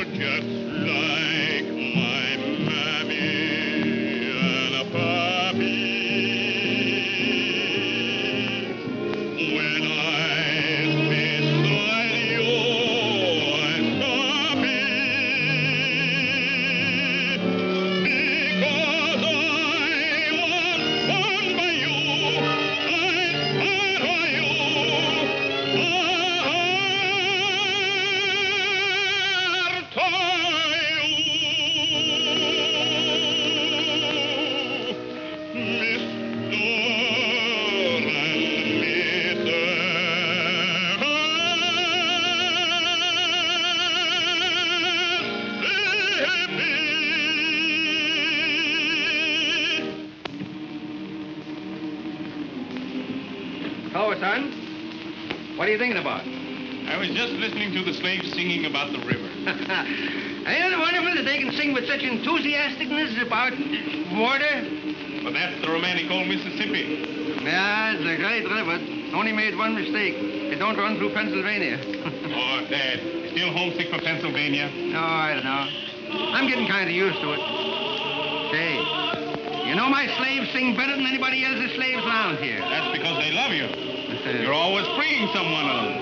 just like my mammy and a pappy. When I'm beside you, I'm happy because I was born by you. I'm part of you. So, son, what are you thinking about? I was just listening to the slaves singing about the river. Ain't it wonderful that they can sing with such enthusiasticness about water? But that's the romantic old Mississippi. Yeah, it's a great river. Only made one mistake. It don't run through Pennsylvania. Oh, Dad, still homesick for Pennsylvania? No, I don't know. I'm getting kind of used to it. Say, you know my slaves sing better than anybody else's slaves around here. That's because they love you. You're always freeing someone of them.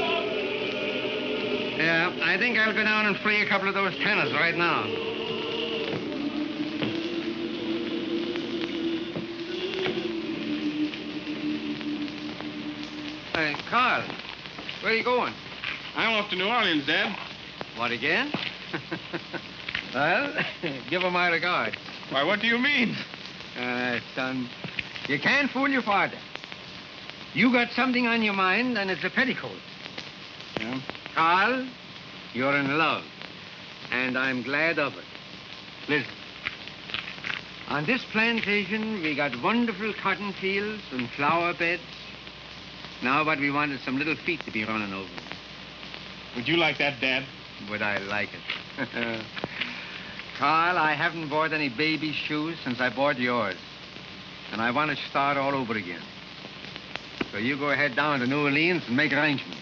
Yeah, I think I'll go down and free a couple of those tenors right now. Hey, Carl, where are you going? I'm off to New Orleans, Dad. What, again? Well, give her my regards. Why, what do you mean? Son, you can't fool your father. You got something on your mind, and it's a petticoat. Yeah? Carl, you're in love, and I'm glad of it. Listen, on this plantation, we got wonderful cotton fields and flower beds. Now what we want is some little feet to be running over. Would you like that, Dad? Would I like it? Carl, I haven't bought any baby shoes since I bought yours. And I want to start all over again. So you go ahead down to New Orleans and make arrangements.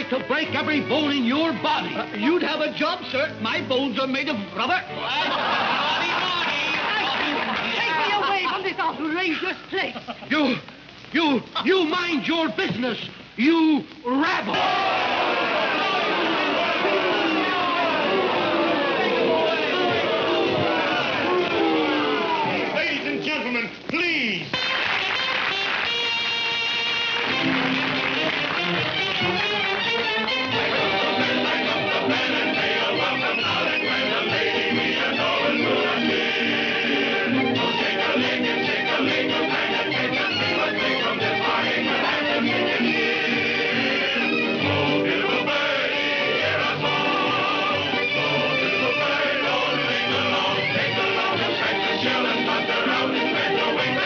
To break every bone in your body. You'd have a job, sir. My bones are made of rubber. Take me away from this outrageous place. You mind your business, you rabble. Ladies and gentlemen, please.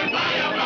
Fly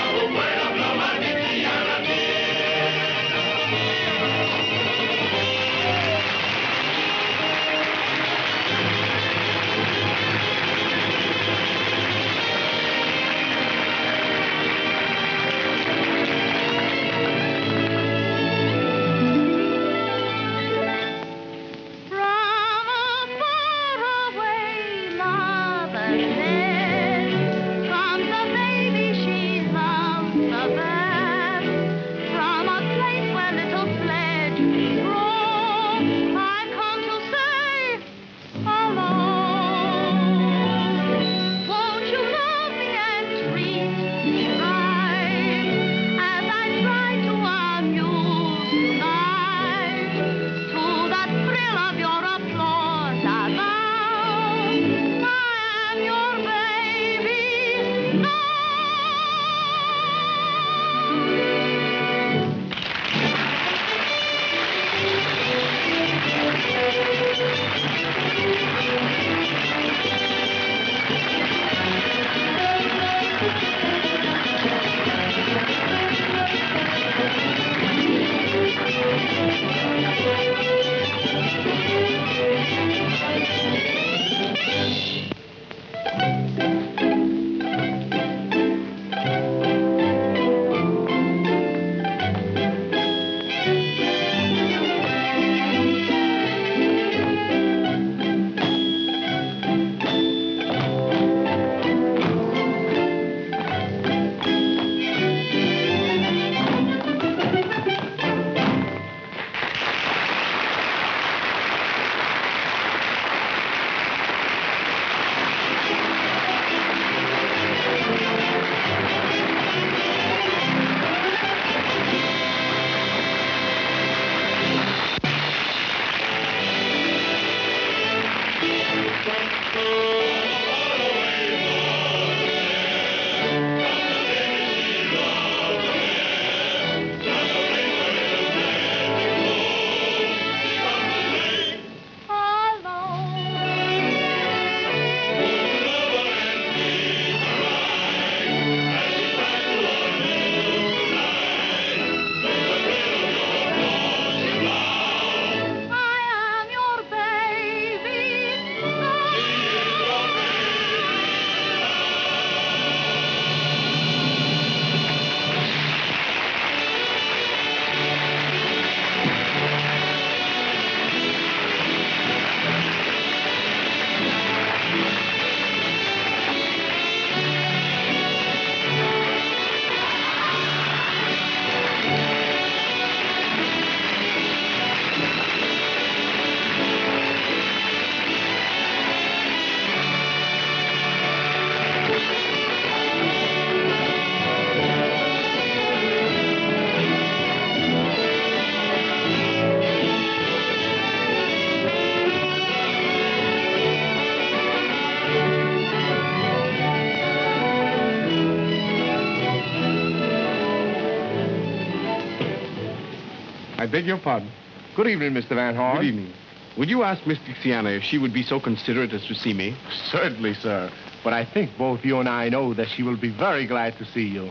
I beg your pardon. Good evening, Mr. Van Horn. Good evening. Would you ask Miss Dixiana if she would be so considerate as to see me? Certainly, sir. But I think both you and I know that she will be very glad to see you.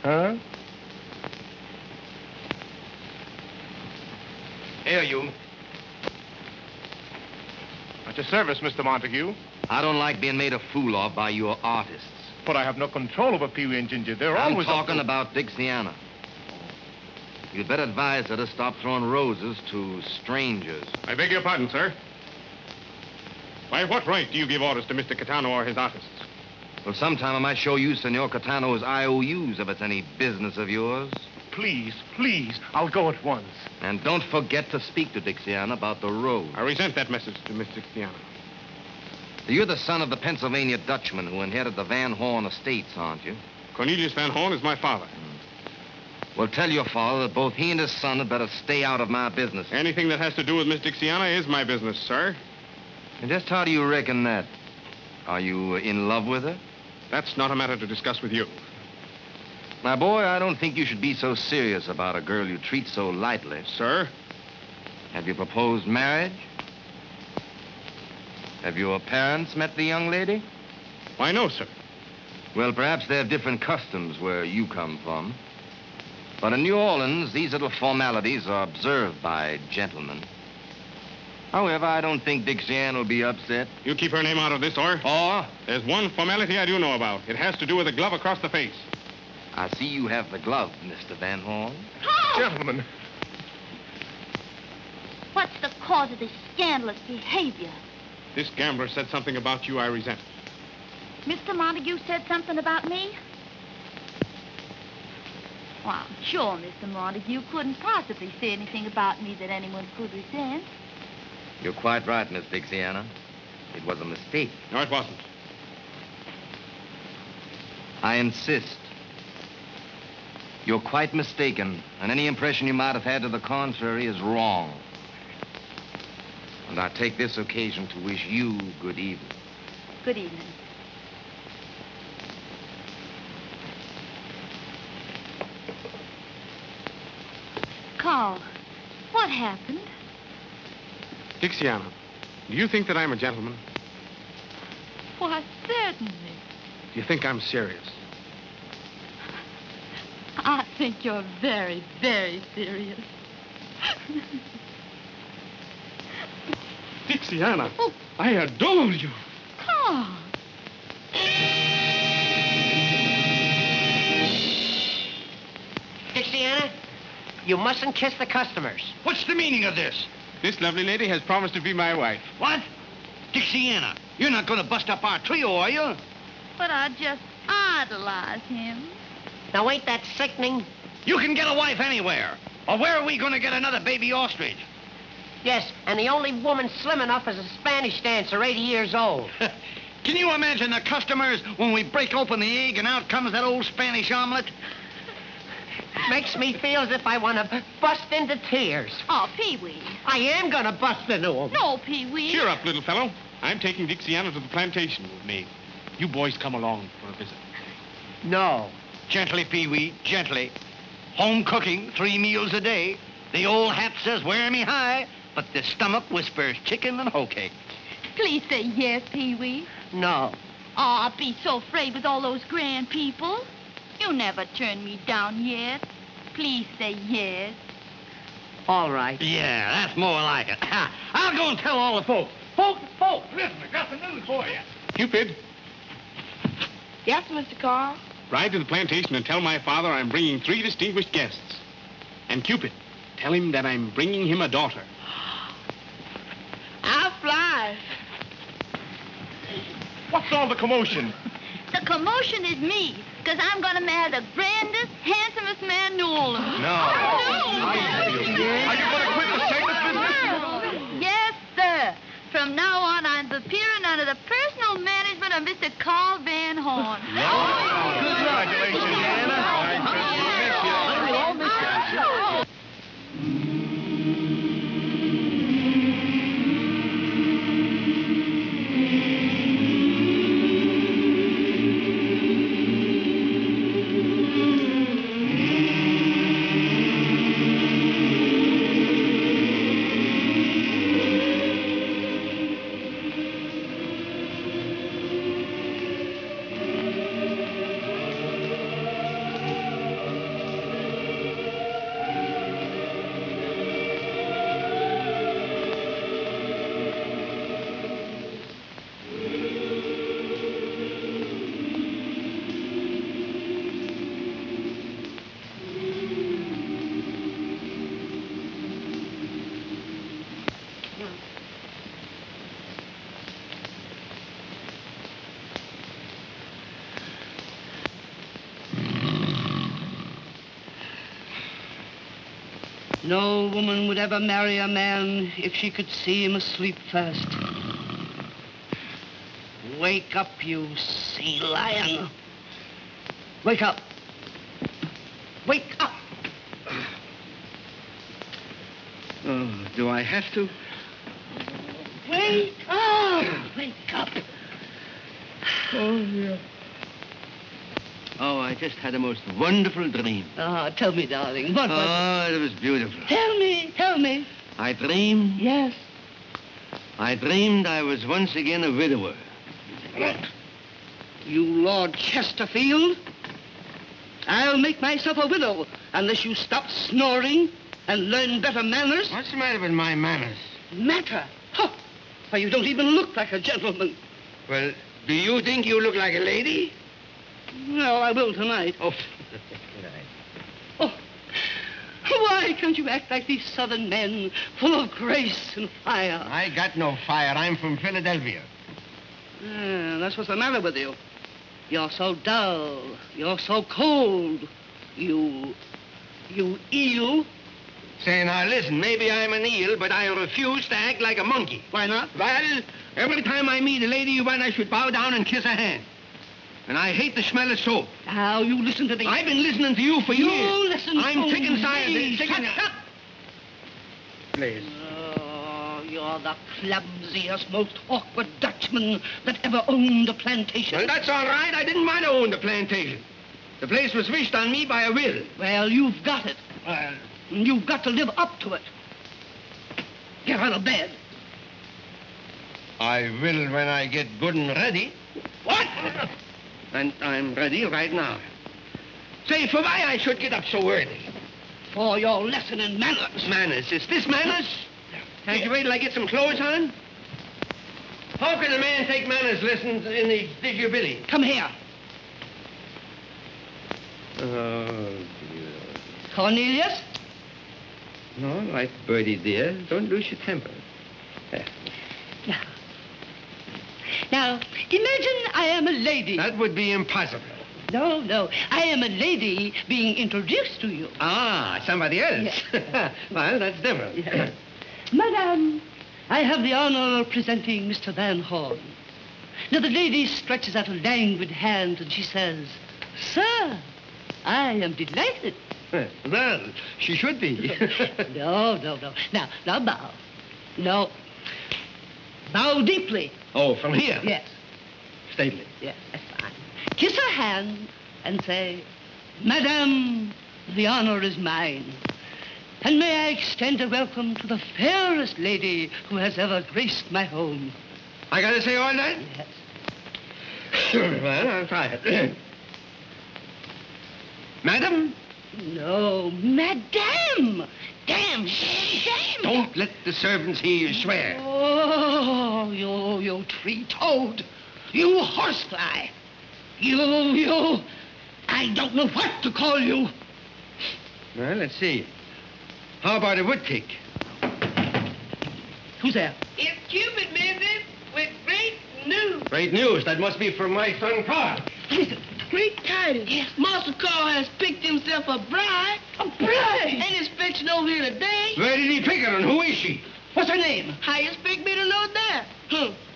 Huh? Here, you. At your service, Mr. Montague. I don't like being made a fool of by your artists. But I have no control over Pee-wee and Ginger. They're I'm always... talking about Dixiana. You'd better advise her to stop throwing roses to strangers. I beg your pardon, sir. By what right do you give orders to Mr. Catano or his artists? Well, sometime I might show you Senor Catano's IOUs if it's any business of yours. Please, please, I'll go at once. And don't forget to speak to Dixiana about the road. I resent that message to Miss Dixiana. You're the son of the Pennsylvania Dutchman who inherited the Van Horn estates, aren't you? Cornelius Van Horn is my father. Well, tell your father that both he and his son had better stay out of my business. Anything that has to do with Miss Dixiana is my business, sir. And just how do you reckon that? Are you in love with her? That's not a matter to discuss with you. My boy, I don't think you should be so serious about a girl you treat so lightly. Sir? Have you proposed marriage? Have your parents met the young lady? Why, no, sir. Well, perhaps they have different customs where you come from. But in New Orleans, these little formalities are observed by gentlemen. However, I don't think Dixiana will be upset. You keep her name out of this, or? Or? There's one formality I do know about. It has to do with a glove across the face. I see you have the glove, Mr. Van Horn. Gentlemen. What's the cause of this scandalous behavior? This gambler said something about you I resent. Mr. Montague said something about me? Well, I'm sure Mr. Montague couldn't possibly say anything about me that anyone could resent. You're quite right, Miss Dixiana. It was a mistake. No, it wasn't. I insist. You're quite mistaken, and any impression you might have had to the contrary is wrong. And I take this occasion to wish you good evening. Good evening. Carl, what happened? Dixiana, do you think that I'm a gentleman? Why, certainly. Do you think I'm serious? I think you're very, very serious. Dixiana, I adore you. Carl. Dixiana, you mustn't kiss the customers. What's the meaning of this? This lovely lady has promised to be my wife. What? Dixiana, you're not going to bust up our trio, are you? But I just idolize him. Now, ain't that sickening? You can get a wife anywhere. Or where are we going to get another baby ostrich? Yes, and the only woman slim enough is a Spanish dancer, 80 years old. Can you imagine the customers when we break open the egg and out comes that old Spanish omelet? Makes me feel as if I want to bust into tears. Oh, Pee-wee. I am going to bust into them. No, Pee-wee. Cheer up, little fellow. I'm taking Dixiana to the plantation with me. You boys come along for a visit. No. Gently, Pee-wee, gently. Home cooking, 3 meals a day. The old hat says, wear me high, but the stomach whispers chicken and hoe cake. Please say yes, Pee-wee. No. Oh, I'll be so afraid with all those grand people. You never turned me down yet. Please say yes. All right. Yeah, that's more like it. I'll go and tell all the folks. Folks, listen, I got some news for you. Cupid, Yes, Mr. Carl? ride to the plantation and tell my father I'm bringing 3 distinguished guests. And Cupid, tell him that I'm bringing him a daughter. I'll fly. What's all the commotion? The commotion is me, because I'm going to marry the grandest, handsomest man in New Orleans. No. Are you going to quit the circus business? Yes, sir. From now on, I'm appearing under the personal management of Mr. Carl Van Horn. Congratulations, Anna. No woman would ever marry a man if she could see him asleep first. Wake up, you sea lion. Wake up. Wake up. Oh, do I have to? Wake up. Wake up. Oh, yeah. Oh, I just had a most wonderful dream. Ah, tell me, darling. What was it? Oh, it was beautiful. Tell me. Tell me. I dreamed. Yes. I dreamed I was once again a widower. What? You Lord Chesterfield? I'll make myself a widow unless you stop snoring and learn better manners. What's the matter with my manners? Matter? Huh. Why, you don't even look like a gentleman. Well, do you think you look like a lady? No, I will tonight. Oh, Oh, why can't you act like these southern men, full of grace and fire? I got no fire. I'm from Philadelphia. That's what's the matter with you. You're so dull. You're so cold. You eel. Say, now listen, maybe I'm an eel, but I refuse to act like a monkey. Why not? Well, every time I meet a lady, I should bow down and kiss her hand. And I hate the smell of soap. Now, you listen to me. I've been listening to you for years. You listen I'm to sick and tired. me. Sick and... Shut up. Please. Oh, you're the clumsiest, most awkward Dutchman that ever owned a plantation. Well, that's all right. I didn't want to own the plantation. The place was wished on me by a will. Well, you've got it. You've got to live up to it. Get out of bed. I will when I get good and ready. What? And I'm ready right now. Say, for why I should get up so early? For your lesson in manners. Manners? Is this manners? Can't you wait till I get some clothes on? How can a man take manners lessons in the digger-billy? Come here. Oh, dear. Cornelius? No, right, Bertie, dear. Don't lose your temper. There. Now, imagine I am a lady. That would be impossible. No. I am a lady being introduced to you. Ah, somebody else. Yes. Well, that's different. Yes. Madame, I have the honor of presenting Mr. Van Horn. Now, the lady stretches out a languid hand and she says, Sir, I am delighted. Well, she should be. No. Now bow. No. Bow deeply. Oh, from here? Yes. Stately. Yes, that's fine. Kiss her hand and say, Madame, the honor is mine. And may I extend a welcome to the fairest lady who has ever graced my home. I gotta say all that? Yes. Well, I'll try it. Madam? No, Madame. Damn. Don't let the servants hear you swear. Oh, you tree-toad. You horsefly. You. I don't know what to call you. Well, let's see. How about a woodtick? Who's there? It's Cupid, Mrs. with great news. Great news. That must be from my son, Carl. Listen. Great tidings. Yes. Master Carl has picked himself a bride. A bride? And is fetching over here today. Where did he pick her, and who is she? What's her name? How you expect me to know that?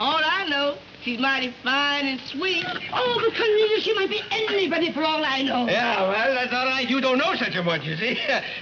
All I know, she's mighty fine and sweet. Oh, but Cornelius, she might be anybody for all I know. Yeah, well, that's all right. You don't know such a much, you see.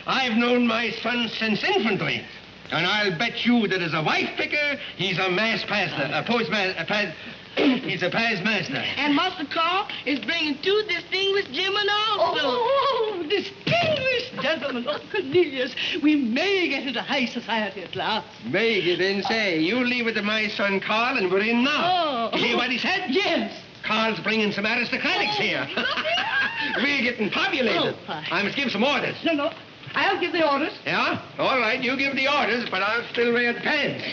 I've known my son since infantry. And I'll bet you that as a wife picker, he's a mass pastor, a postmaster, he's a past master. And Master Carl is bringing 2 distinguished gentlemen also. Oh, distinguished gentlemen. Oh, Cornelius, we may get into high society at last. May get in, say. You leave it to my son Carl, and we're in now. Oh. You hear what he said? Yes. Carl's bringing some aristocrats here. We're getting populated. Oh, I must give some orders. No. I'll give the orders. Yeah? All right, you give the orders, but I'll still wear the pants.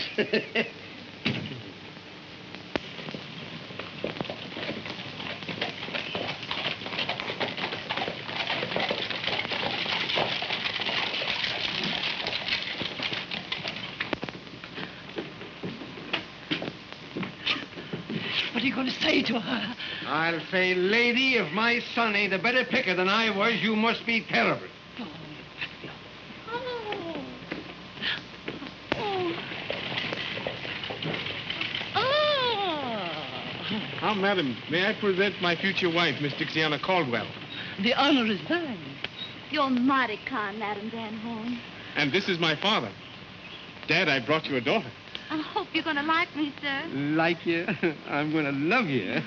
What are you going to say to her? I'll say, lady, if my son ain't a better picker than I was, you must be terrible. Oh. Now, madam, may I present my future wife, Miss Dixiana Caldwell? The honor is mine. You're mighty kind, Madam Van Horn. And this is my father. Dad, I brought you a daughter. I hope you're going to like me, sir. Like you? I'm going to love you.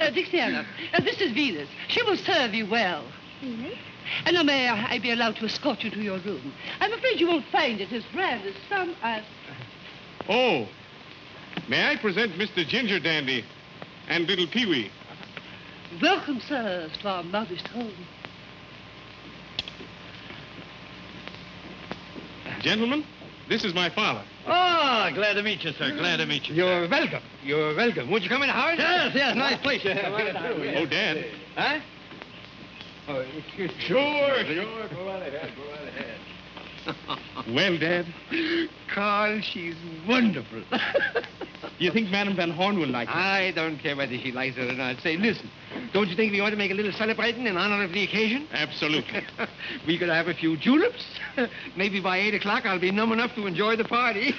Dixiana, this is Venus. She will serve you well. Venus? And now may I be allowed to escort you to your room? I'm afraid you won't find it as grand as some... Oh, may I present Mr. Ginger Dandy and little Pee-wee? Welcome, sirs, to our modest home. Gentlemen, this is my father. Oh, glad to meet you, sir. Glad to meet you. You're welcome. You're welcome. Won't you come in, Howard? Yes, nice place. Oh, Dad. Huh? Oh, excuse me. Sure. Go right ahead. Well, Dad, Carl, she's wonderful. you think Madam Van Horn will like her? I don't care whether she likes it or not. Say, listen, don't you think we ought to make a little celebrating in honor of the occasion? Absolutely. We could have a few juleps. Maybe by 8 o'clock I'll be numb enough to enjoy the party.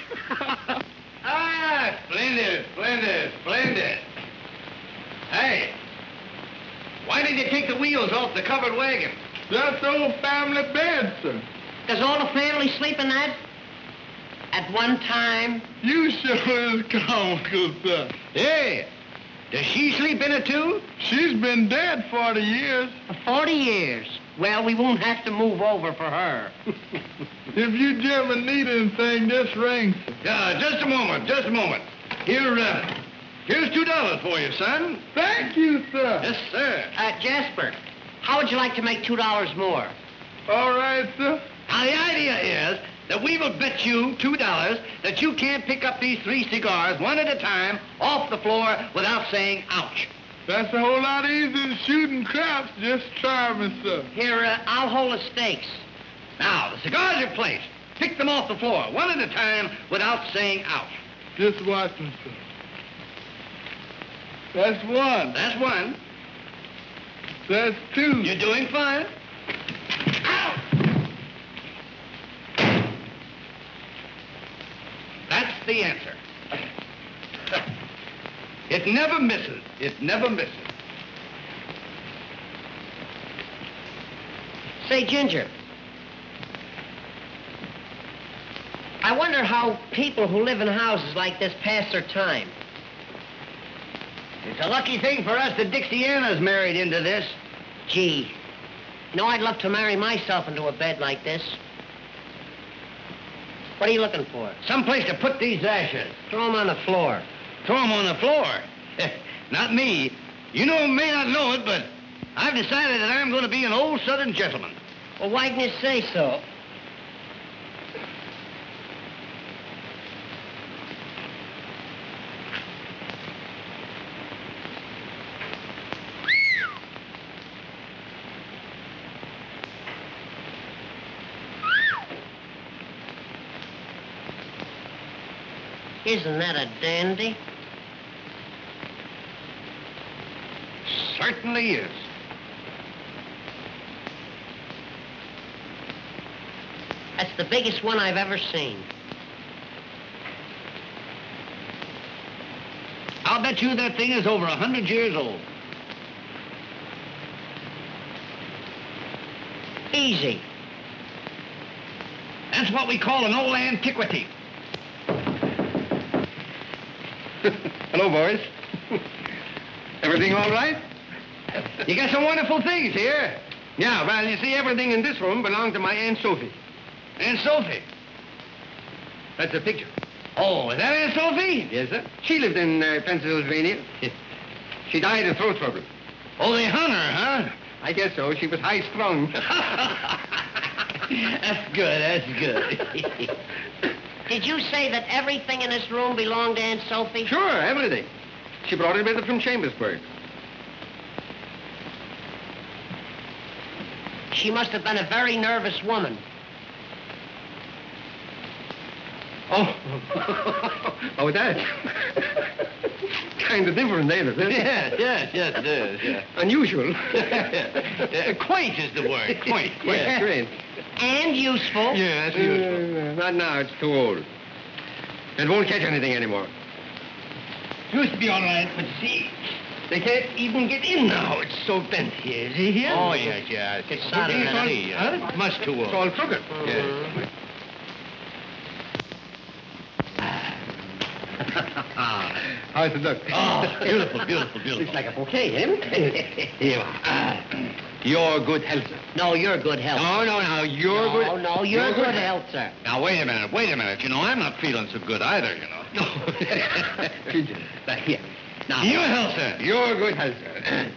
Splendid. Hey, why did you take the wheels off the covered wagon? That's old family bed, sir. Does all the family sleep in that? At one time? You sure is comical, sir. Hey, does she sleep in it too? She's been dead 40 years. 40 years. Well, we won't have to move over for her. If you gentlemen need anything, just ring. Just a moment. Here's $2 for you, son. Thank you, sir. Yes, sir. Jasper, how would you like to make $2 more? All right, sir. Now, the idea is that we will bet you $2 that you can't pick up these 3 cigars one at a time off the floor without saying ouch. That's a whole lot easier than shooting craps. Just try me, sir. Here, I'll hold the stakes. Now, the cigars are placed. Pick them off the floor one at a time without saying ouch. Just watch me, sir. That's one. That's one. That's two. You're doing fine. Out! That's the answer. It never misses. Say, Ginger, I wonder how people who live in houses like this pass their time. It's a lucky thing for us that Dixiana's married into this. Gee, I'd love to marry myself into a bed like this. What are you looking for? Someplace to put these ashes. Throw them on the floor. Throw them on the floor. Not me. You may not know it, but I've decided that I'm going to be an old Southern gentleman. Well, why didn't you say so? Isn't that a dandy? Certainly is. That's the biggest one I've ever seen. I'll bet you that thing is over 100 years old. Easy. That's what we call an old antiquity. Hello, boys. Everything all right? You got some wonderful things here. Yeah, well, you see, everything in this room belonged to my Aunt Sophie. Aunt Sophie. That's a picture. Oh, is that Aunt Sophie? Yes, sir. She lived in Pennsylvania. She died of throat trouble. Oh, they hung her, huh? I guess so. She was high-strung. That's good. Did you say that everything in this room belonged to Aunt Sophie? Sure, everything. She brought it with her from Chambersburg. She must have been a very nervous woman. Oh. Oh, that. Kind of different, ain't it? Yes, it is. Yeah. Unusual. Quaint is the word. Quaint. Yeah, quaint. And useful. Yeah, that's useful. Not now. It's too old. It won't catch anything anymore. Used to be all right, but see, They can't even get in now. It's so bent here. Is he here? Oh, yes, yes. It's It's all- huh? much too It's old. all crooked. Yes. How's it look? Oh, beautiful, beautiful, beautiful. Looks like a bouquet, eh? Here. Your good health, sir. No, you're good health. No, you're good. No, you're good health, sir. Now, wait a minute. You know, I'm not feeling so good either, you know. Here. Now. Your health, sir. Your good health, sir.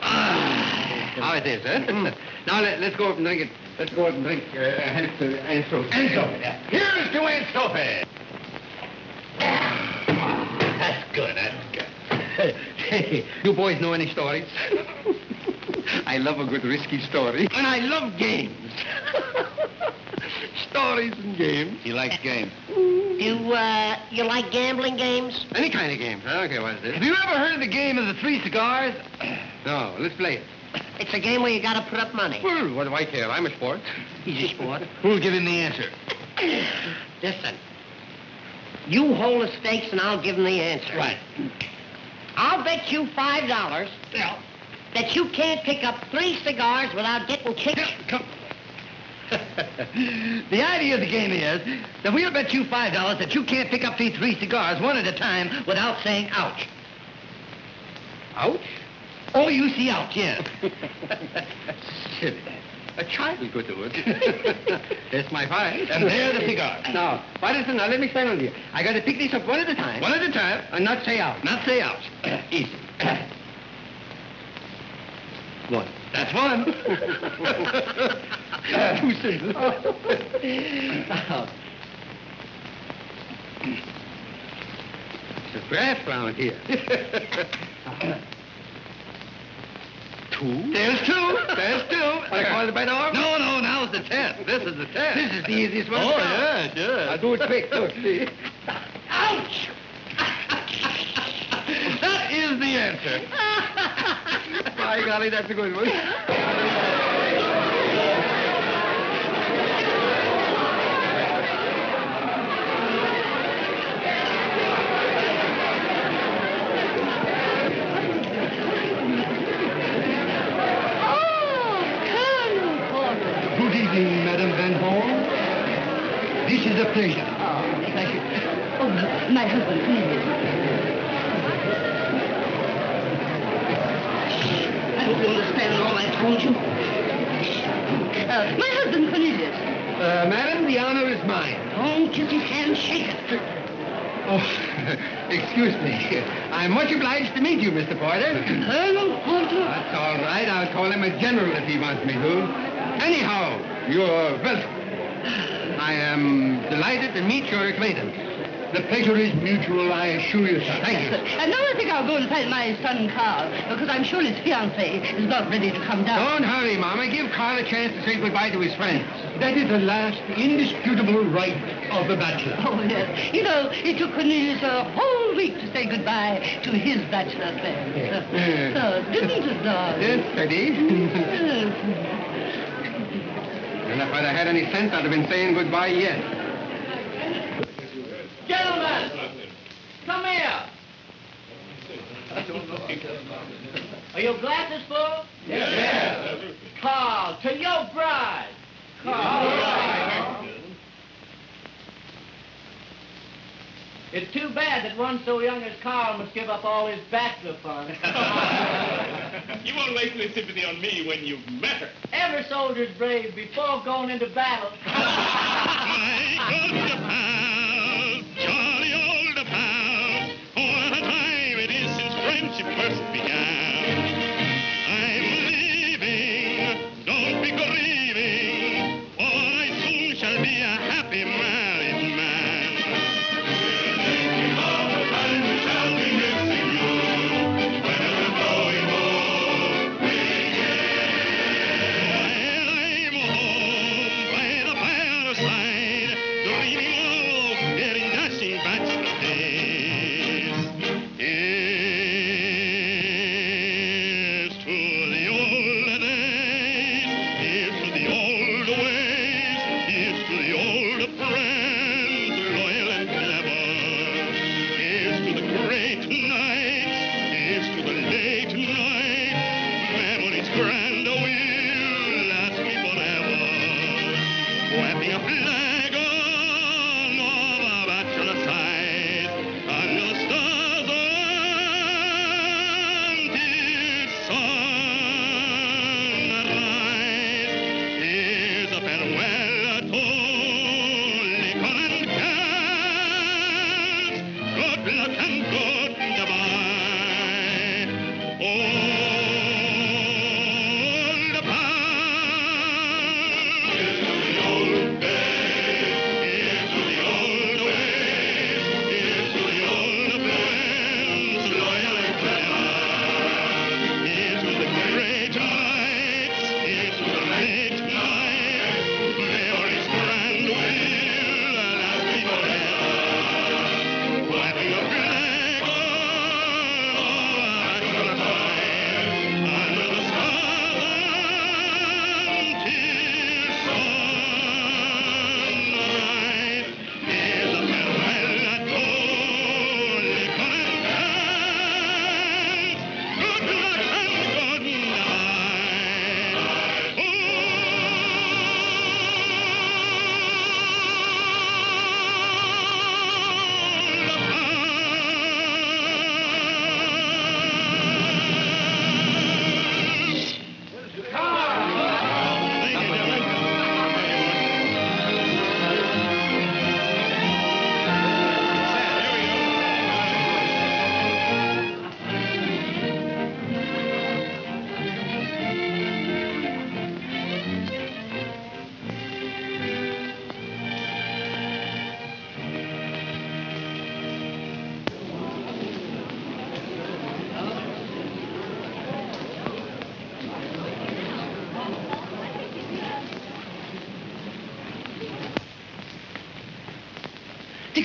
How it is, eh? Now, let's go up and drink it. Let's go up and drink health to Aunt Sophie. And Sophie, yeah. Here's to Aunt Sophie. That's good. Hey, you boys know any stories? I love a good risky story. And I love games. Stories and games. He likes games. You like gambling games? Any kind of games. I don't care what it is. Have you ever heard of the game of the 3 cigars? No, let's play it. It's a game where you gotta put up money. Well, what do I care? I'm a sport. He's a sport. Who'll give him the answer? Listen. You hold the stakes and I'll give him the answer. Right. I'll bet you $5 that you can't pick up 3 cigars without getting kicked. Come. The idea of the game is that we'll bet you $5 that you can't pick up these 3 cigars one at a time without saying ouch. Ouch? Oh, you see ouch, yes. Silly. A child could do it. That's my five. And there the cigars. Now, listen, now let me explain on you. I got to pick these up one at a time. One at a time. And not say out. Not say ouch. Easy. One. That's one. Too simple. It's a draft round here. Two? There's 2. There's 2. I call it by the arm? No, now's the test. This is the test. This is the easiest one. Oh, to count. yes. I'll do it quick. Look, see. Ouch! That is the answer. By golly, that's a good one. Good evening, Madame Van Horn. This is a pleasure. Thank you. Oh, my husband, please. I hope you understand all I told you. My husband, Cornelius. Madam, the honor is mine. Don't kiss his hand, shake it. Oh, excuse me. I'm much obliged to meet you, Mr. Porter. Colonel Porter. That's all right. I'll call him a general if he wants me to. Anyhow, you're welcome. I am delighted to meet your acquaintance. The pleasure is mutual, I assure you, sir. Thank you. And now I think I'll go and find my son Carl, because I'm sure his fiancée is not ready to come down. Don't hurry, Mama. Give Carl a chance to say goodbye to his friends. That is the last indisputable right of the bachelor. Oh, yes. You know, it took Cornelius a whole week to say goodbye to his bachelor friends. Didn't it, darling? Yes, Teddy. And if I'd have had any sense, I'd have been saying goodbye yet. Gentlemen, come here. Are your glasses full? Yes. Carl, to your bride. Carl. It's too bad that one so young as Carl must give up all his bachelor fun. You won't waste any sympathy on me when you've met her. Every soldier's brave before going into battle. My good pal, jolly old pal. What a time it is since friendship first began. I'm leaving, don't be grieving, for I soon shall be a happy married man. All the time we shall be missing you. When we're going home, I'm home by the fireside, dreaming of getting dashing bachelor days.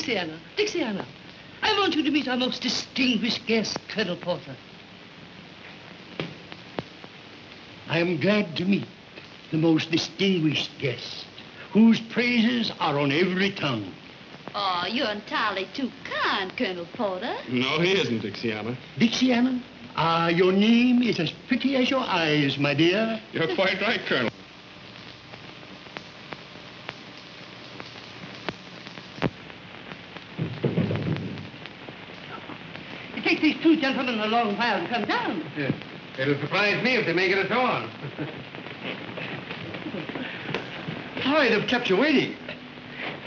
Dixiana, Dixiana, I want you to meet our most distinguished guest, Colonel Porter. I am glad to meet the most distinguished guest, whose praises are on every tongue. Oh, you're entirely too kind, Colonel Porter. No, he isn't, Dixiana. Dixiana, your name is as pretty as your eyes, my dear. You're quite right, Colonel. It takes these two gentlemen a long while to come down. Yeah. It'll surprise me if they make it at all. Sorry to have kept you waiting.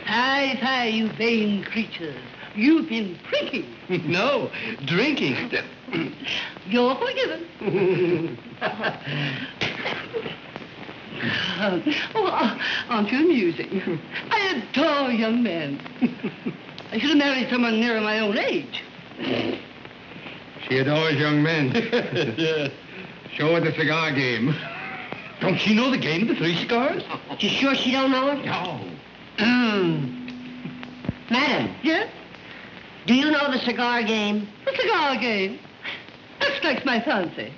Fie, fie, you vain creatures. You've been drinking. No, drinking. You're forgiven. Aren't you amusing? I adore young men. I should have married someone nearer my own age. She adores young men. Show her the cigar game. Don't she know the game of the three cigars? You sure she don't know it? No. Madam, Yes? do you know the cigar game? The cigar game. That strikes my fancy.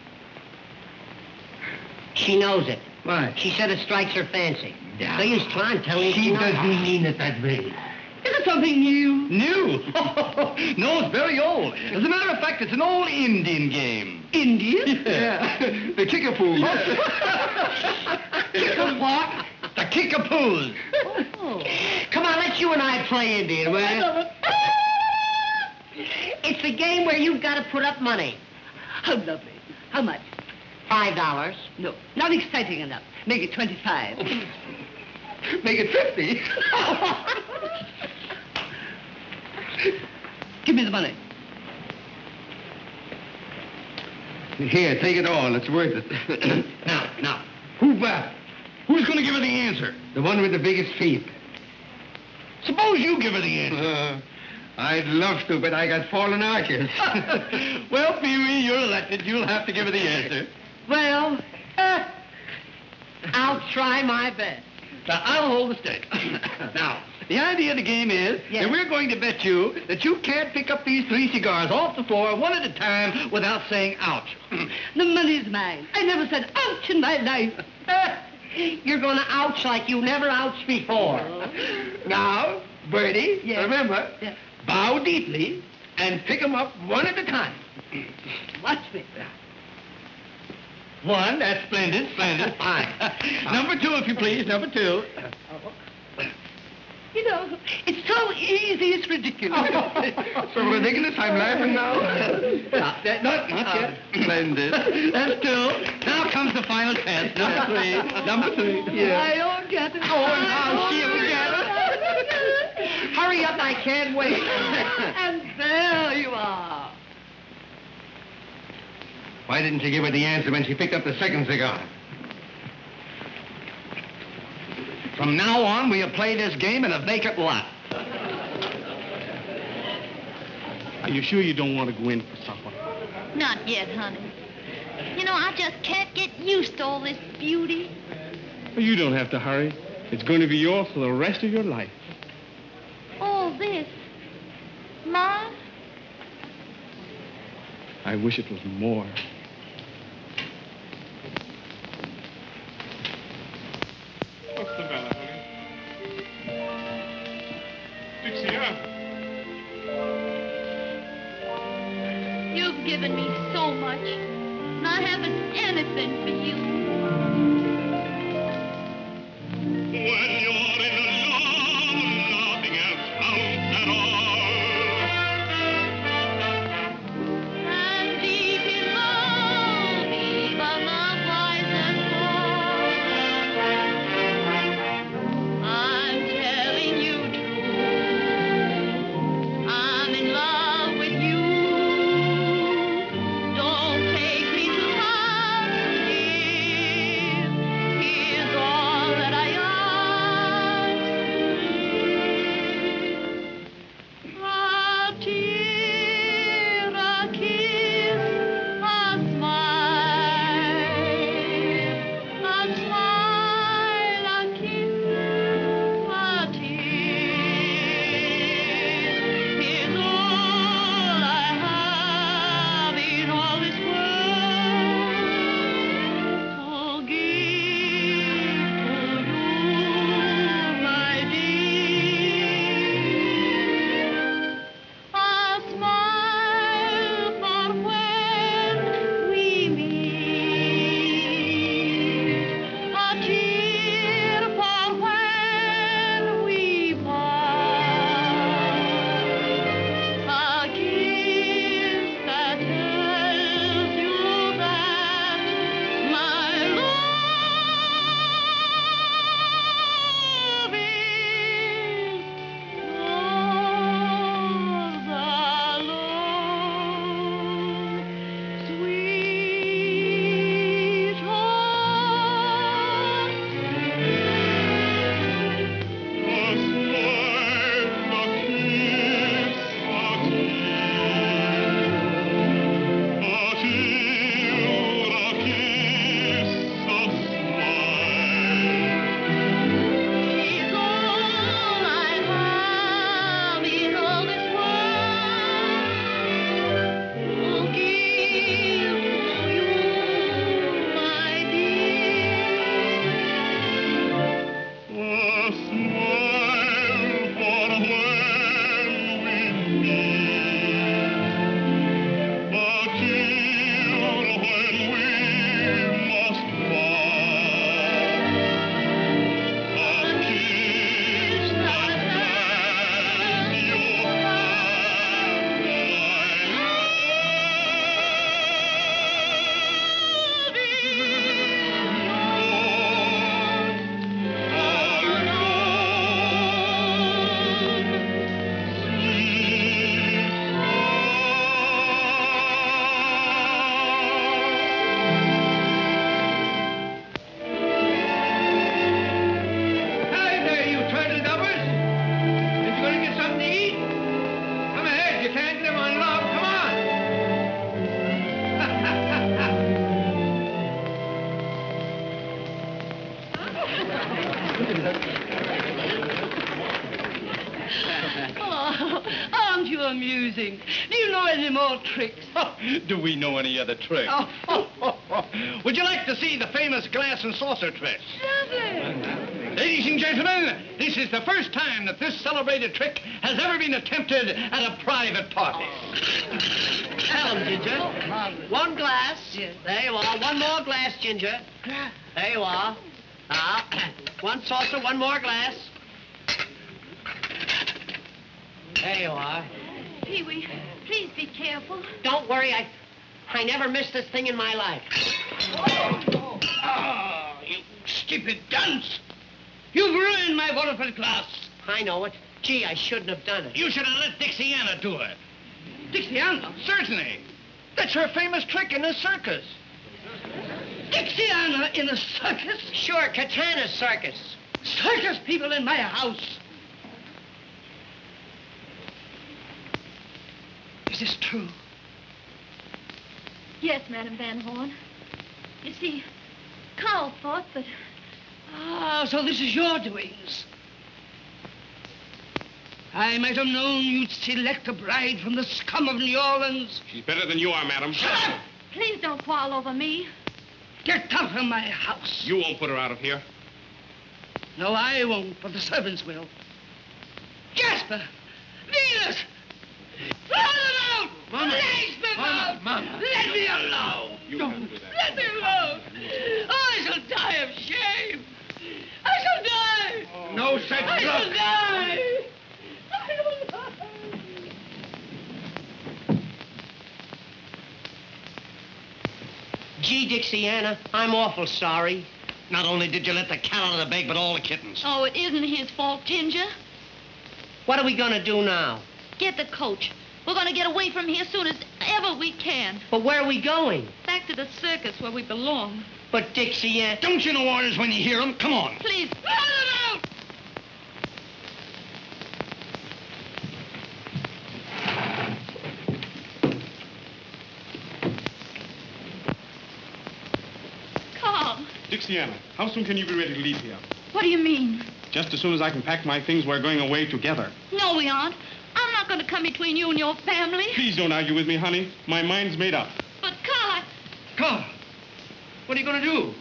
She knows it. Why? She said it strikes her fancy. Yeah. So you try and tell me She knows. doesn't mean it that way. Is it something new? New? No, it's very old. As a matter of fact, it's an old Indian game. Indian? Yeah. The kickapoo. Kick a what? The kickapoos. Oh. Come on, let's you and I play Indian, will you? It's a game where you've got to put up money. How lovely. How much? $5. No, not exciting enough. Make it 25. Make it 50. Give me the money. Here, take it all. It's worth it. Now, who's going to give her the answer? The one with the biggest feet. Suppose you give her the answer. I'd love to, but I got fallen arches. Well, Pee-wee, you're elected. You'll have to give her the answer. Well, I'll try my best. Now, I'll hold the stick. Now, the idea of the game is that we're going to bet you that you can't pick up these three cigars off the floor one at a time without saying ouch. The money's mine. I never said ouch in my life. You're going to ouch like you never ouched before. Now, Bertie, Yes. remember, Yes. bow deeply and pick them up one at a time. Watch me. One, that's splendid, splendid. Fine. Number two, if you please, number two. You know, it's so easy, it's ridiculous. So ridiculous, I'm laughing now. Not yet. Splendid. That's two. Now comes the final test. Number three. Number three. I don't get it. Oh, now she'll get it. Hurry up, I can't wait. And there you are. Why didn't you give her the answer when she picked up the second cigar? From now on, we'll play this game in a vacant lot. Are you sure you don't want to go in for supper? Not yet, honey. You know, I just can't get used to all this beauty. Well, you don't have to hurry. It's going to be yours for the rest of your life. All this. Mine? I wish it was more. What's the matter, honey? Dixiana. You've given me so much, and I haven't anything for you. When you're in love, nothing else counts at all. And deep in love, even the wisest fall. I'm telling you true. I'm in love with you. Don't take me too hard. Oh, aren't you amusing? Do you know any more tricks? Do we know any other tricks? Would you like to see the famous glass and saucer trick? Lovely. Ladies and gentlemen, this is the first time that this celebrated trick has ever been attempted at a private party. Tell him, Ginger. One glass. Yes. There you are. One more glass, Ginger. There you are. Now, one saucer, one more glass. There you are. Pee-wee, please be careful. Don't worry, I never missed this thing in my life. Oh, you stupid dunce! You've ruined my wonderful glass. I know it. Gee, I shouldn't have done it. You should have let Dixiana do it. Dixiana? Certainly. That's her famous trick in the circus. Dixiana in a circus? Sure, Katana's circus. Circus people in my house. Is this true? Yes, Madam Van Horn. You see, Carl thought that... Ah, so this is your doings. I might have known you'd select a bride from the scum of New Orleans. She's better than you are, madam. Shut up! Please don't quarrel over me. Get out of my house. You won't put her out of here. No, I won't, but the servants will. Jasper! Venus! Throw them out! Mama. Lace them out! Mama. Let me alone! You don't do that. Let me alone! Oh, I shall die of shame! I shall die! No such I shall luck. die! I shall die! Gee, Dixiana, I'm awful sorry. Not only did you let the cat out of the bag, but all the kittens. Oh, it isn't his fault, Ginger. What are we gonna do now? Get the coach. We're going to get away from here soon as ever we can. But where are we going? Back to the circus where we belong. But Dixiana... Don't you know orders when you hear them? Come on. Please, throw them out! Carl, Dixiana, how soon can you be ready to leave here? what do you mean? Just as soon as I can pack my things, we're going away together. No, we aren't. I'm not going to come between you and your family. Please don't argue with me, honey. My mind's made up. But, Carl, Carl, what are you gonna do?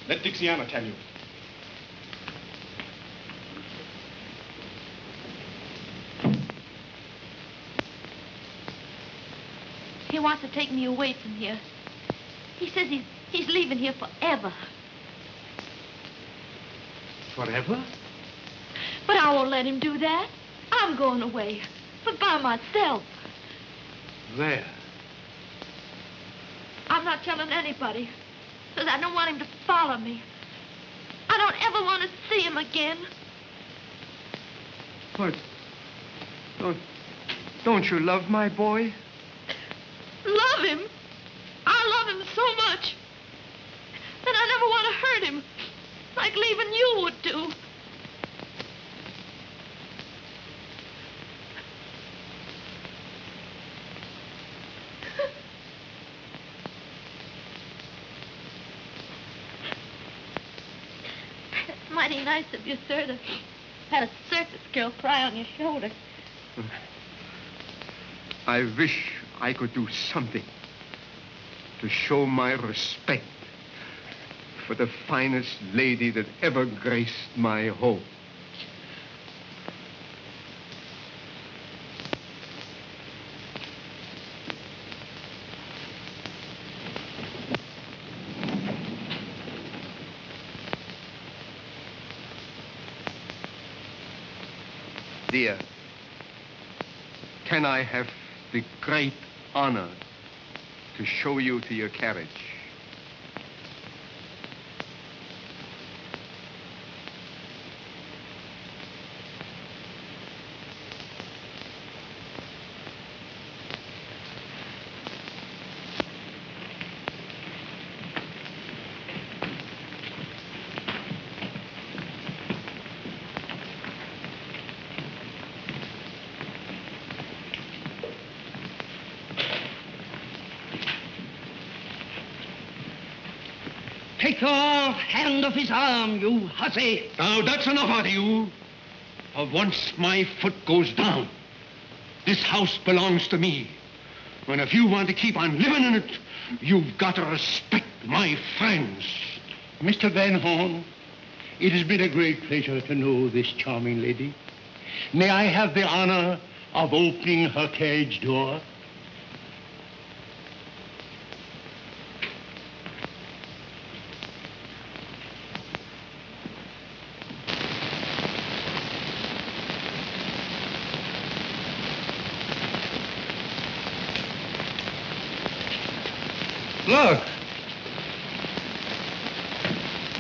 Let Dixiana tell you. he wants to take me away from here. He says he's leaving here forever. Forever? But I won't let him do that. I'm going away, but by myself. Where? I'm not telling anybody, because I don't want him to follow me. I don't ever want to see him again. But don't you love my boy? Love him? I love him so much that I never want to hurt him, like leaving you would do. It's mighty nice of you, sir, to have a circus girl cry on your shoulder. I wish I could do something to show my respect for the finest lady that ever graced my home. Dear, can I have the great honor to show you to your carriage? Take your hand off his arm, you hussy. Now, that's enough out of you. For once my foot goes down, this house belongs to me. And if you want to keep on living in it, you've got to respect my friends. Mr. Van Horn, it has been a great pleasure to know this charming lady. May I have the honor of opening her carriage door? Look.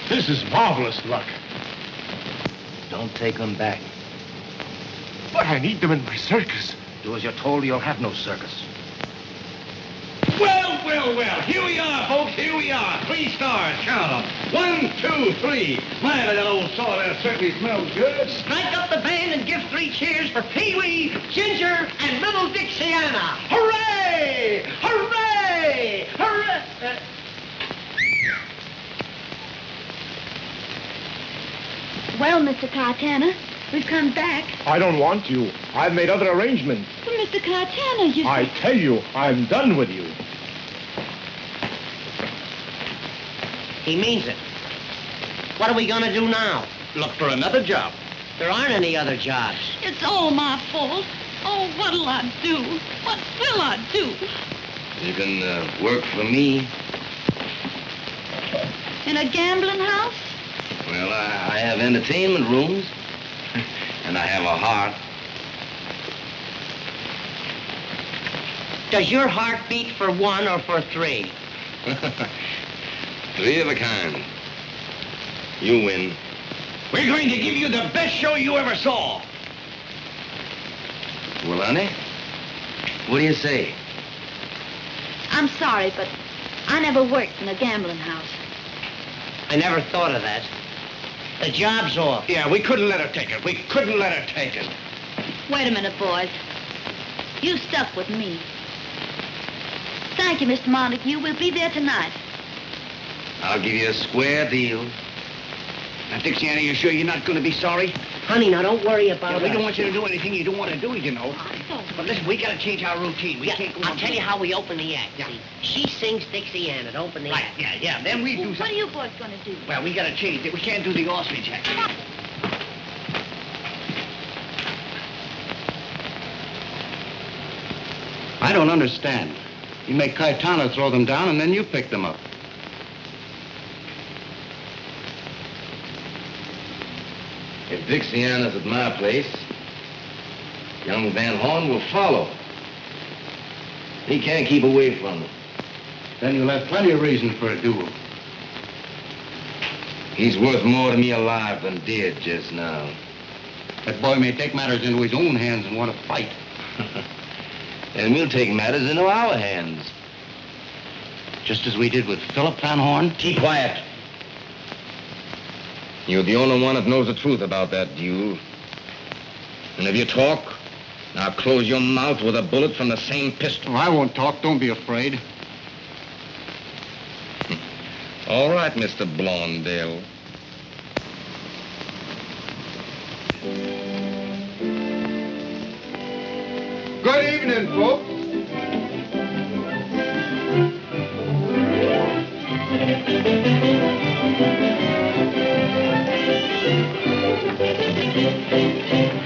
This is marvelous luck. Don't take them back. But I need them in my circus. Do as you're told, you'll have no circus. Well, well, well. Here we are, folks. Here we are. 3 stars. Count them. 1, 2, 3. My, that old saw there certainly smells good. Strike up the band and give 3 cheers for Pee-wee, Ginger, and little Dixiana. Hooray! Hooray! Hooray! Well, Mr. Cartana, we've come back. I don't want you. I've made other arrangements. But Mr. Cartana, you... I tell you, I'm done with you. He means it. What are we going to do now? Look for another job. There aren't any other jobs. It's all my fault. Oh, what'll I do? What will I do? You can work for me. In a gambling house? Well, I have entertainment rooms. And I have a heart. Does your heart beat for 1 or for 3? 3 of a kind. You win. We're going to give you the best show you ever saw. Well, honey, what do you say? I'm sorry, but I never worked in a gambling house. I never thought of that. The job's off. Yeah, we couldn't let her take it. We couldn't let her take it. Wait a minute, boys. You stuck with me. Thank you, Mr. Montague. We'll be there tonight. I'll give you a square deal. Now, Dixiana, you sure you're not going to be sorry? Honey, now don't worry about We it. don't want you to do anything you don't want to do, you know. But listen, we got to change our routine. We can't go on. I'll tell you how we open the act. Yeah. See, she sings Dixiana to open the Right, act. yeah. Then we do What are something. you boys going to do? Well, we got to change it. We can't do the ostrich act. I don't understand. You make Caetano throw them down, and then you pick them up. If Dixiana's at my place, young Van Horn will follow. He can't keep away from her. Then you'll have plenty of reason for a duel. He's worth more to me alive than dead just now. That boy may take matters into his own hands and want to fight. And we'll take matters into our hands. Just as we did with Philip Van Horn. Keep quiet. You're the only one that knows the truth about that duel. And if you talk, I'll close your mouth with a bullet from the same pistol. Oh, I won't talk. Don't be afraid. All right, Mr. Blondale. Good evening, folks. Good evening.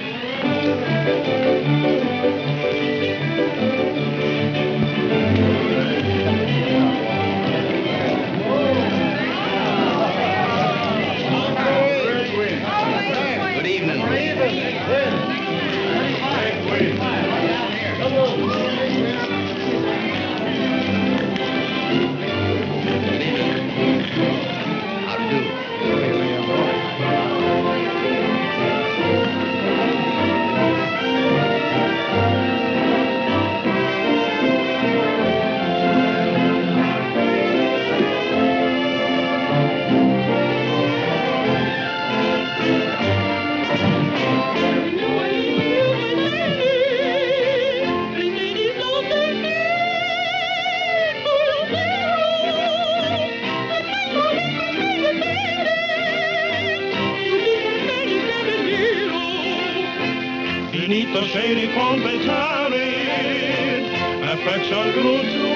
the shady cornfield tarried, affection grew to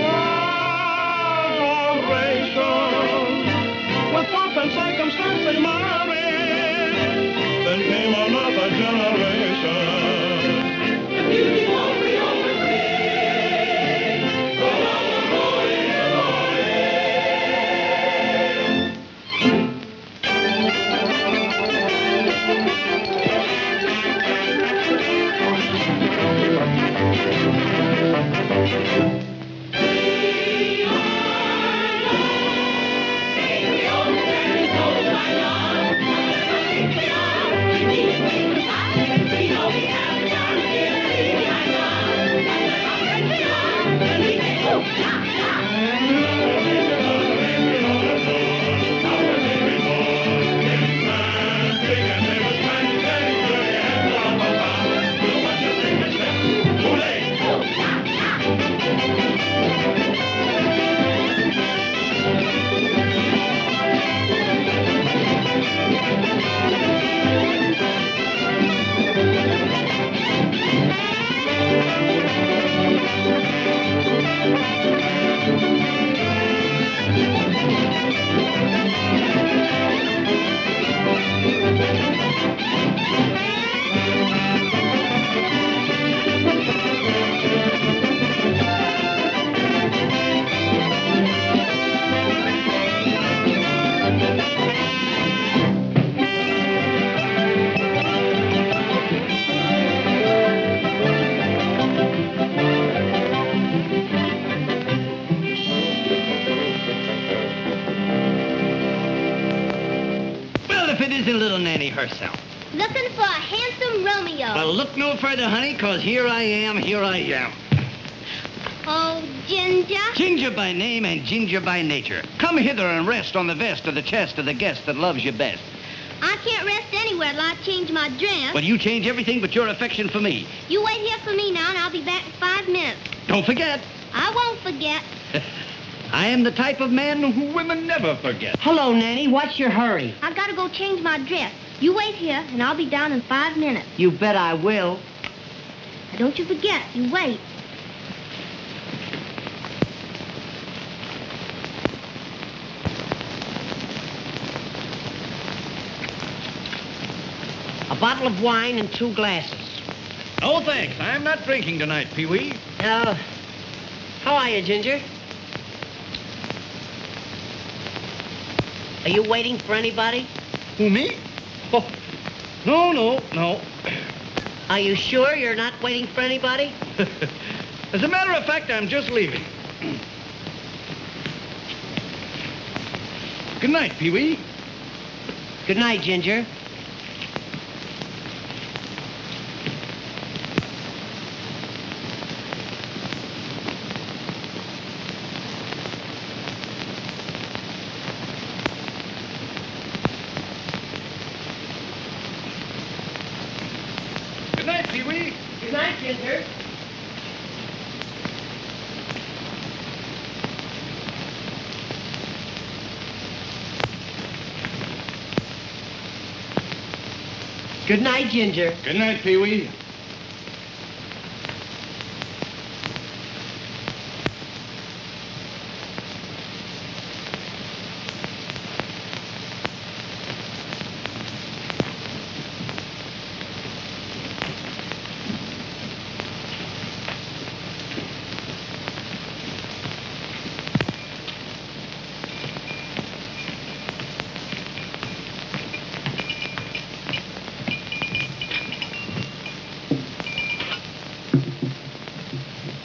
adoration. With pomp and circumstance they married, then came another generation. The beauty won't be always free. Go on the Little Nanny herself. Looking for a handsome Romeo. Well, look no further, honey, because here I am. Oh, Ginger. Ginger by name and Ginger by nature. Come hither and rest on the vest of the chest of the guest that loves you best. I can't rest anywhere till I change my dress. Well, you change everything but your affection for me. You wait here for me now, and I'll be back in 5 minutes. Don't forget. I won't forget. I am the type of man who women never forget. Hello, Nanny. What's your hurry? I gotta go change my dress. You wait here, and I'll be down in 5 minutes. You bet I will. Now, don't you forget. You wait. A bottle of wine and 2 glasses. Oh, thanks. I'm not drinking tonight, Pee-wee. How are you, Ginger? Are you waiting for anybody? Who, me? Oh, no. Are you sure you're not waiting for anybody? As a matter of fact, I'm just leaving. Good night, Pee-wee. Good night, Ginger. Good night, Pee-wee. Good night, Ginger. Good night, Ginger. Good night, Pee-wee.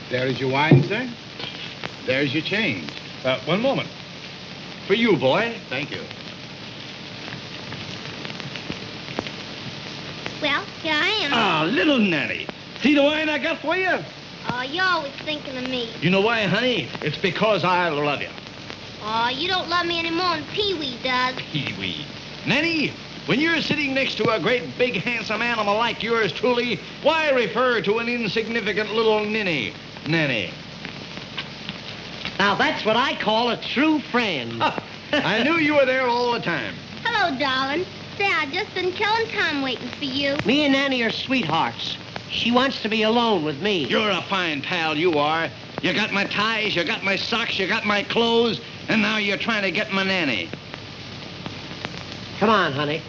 There is your wine, sir. There's your change. One moment. For you, boy. Thank you. Well, here I am. Ah, little Nanny. See the wine I got for you? Oh, you're always thinking of me. You know why, honey? It's because I love you. Oh, you don't love me any more than Pee-wee does. Pee-wee. Nanny, when you're sitting next to a great, big, handsome animal like yours truly, why refer to an insignificant little ninny? Nanny. Now, that's what I call a true friend. I knew you were there all the time. Hello, darling. Say, I've just been killing time waiting for you. Me and Nanny are sweethearts. She wants to be alone with me. You're a fine pal, you are. You got my ties, you got my socks, you got my clothes, and now you're trying to get my nanny. Come on, honey.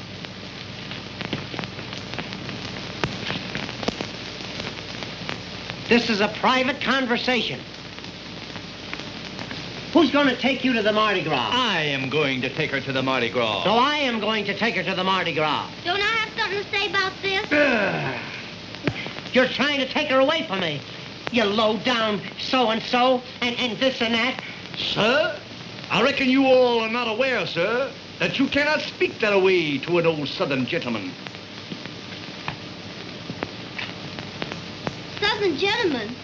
This is a private conversation. Who's going to take you to the Mardi Gras? I am going to take her to the Mardi Gras. So I am going to take her to the Mardi Gras. Don't I have something to say about this? You're trying to take her away from me. You low-down so-and-so and this and that. Sir, I reckon you all are not aware, sir, that you cannot speak that way to an old Southern gentleman. Southern gentleman?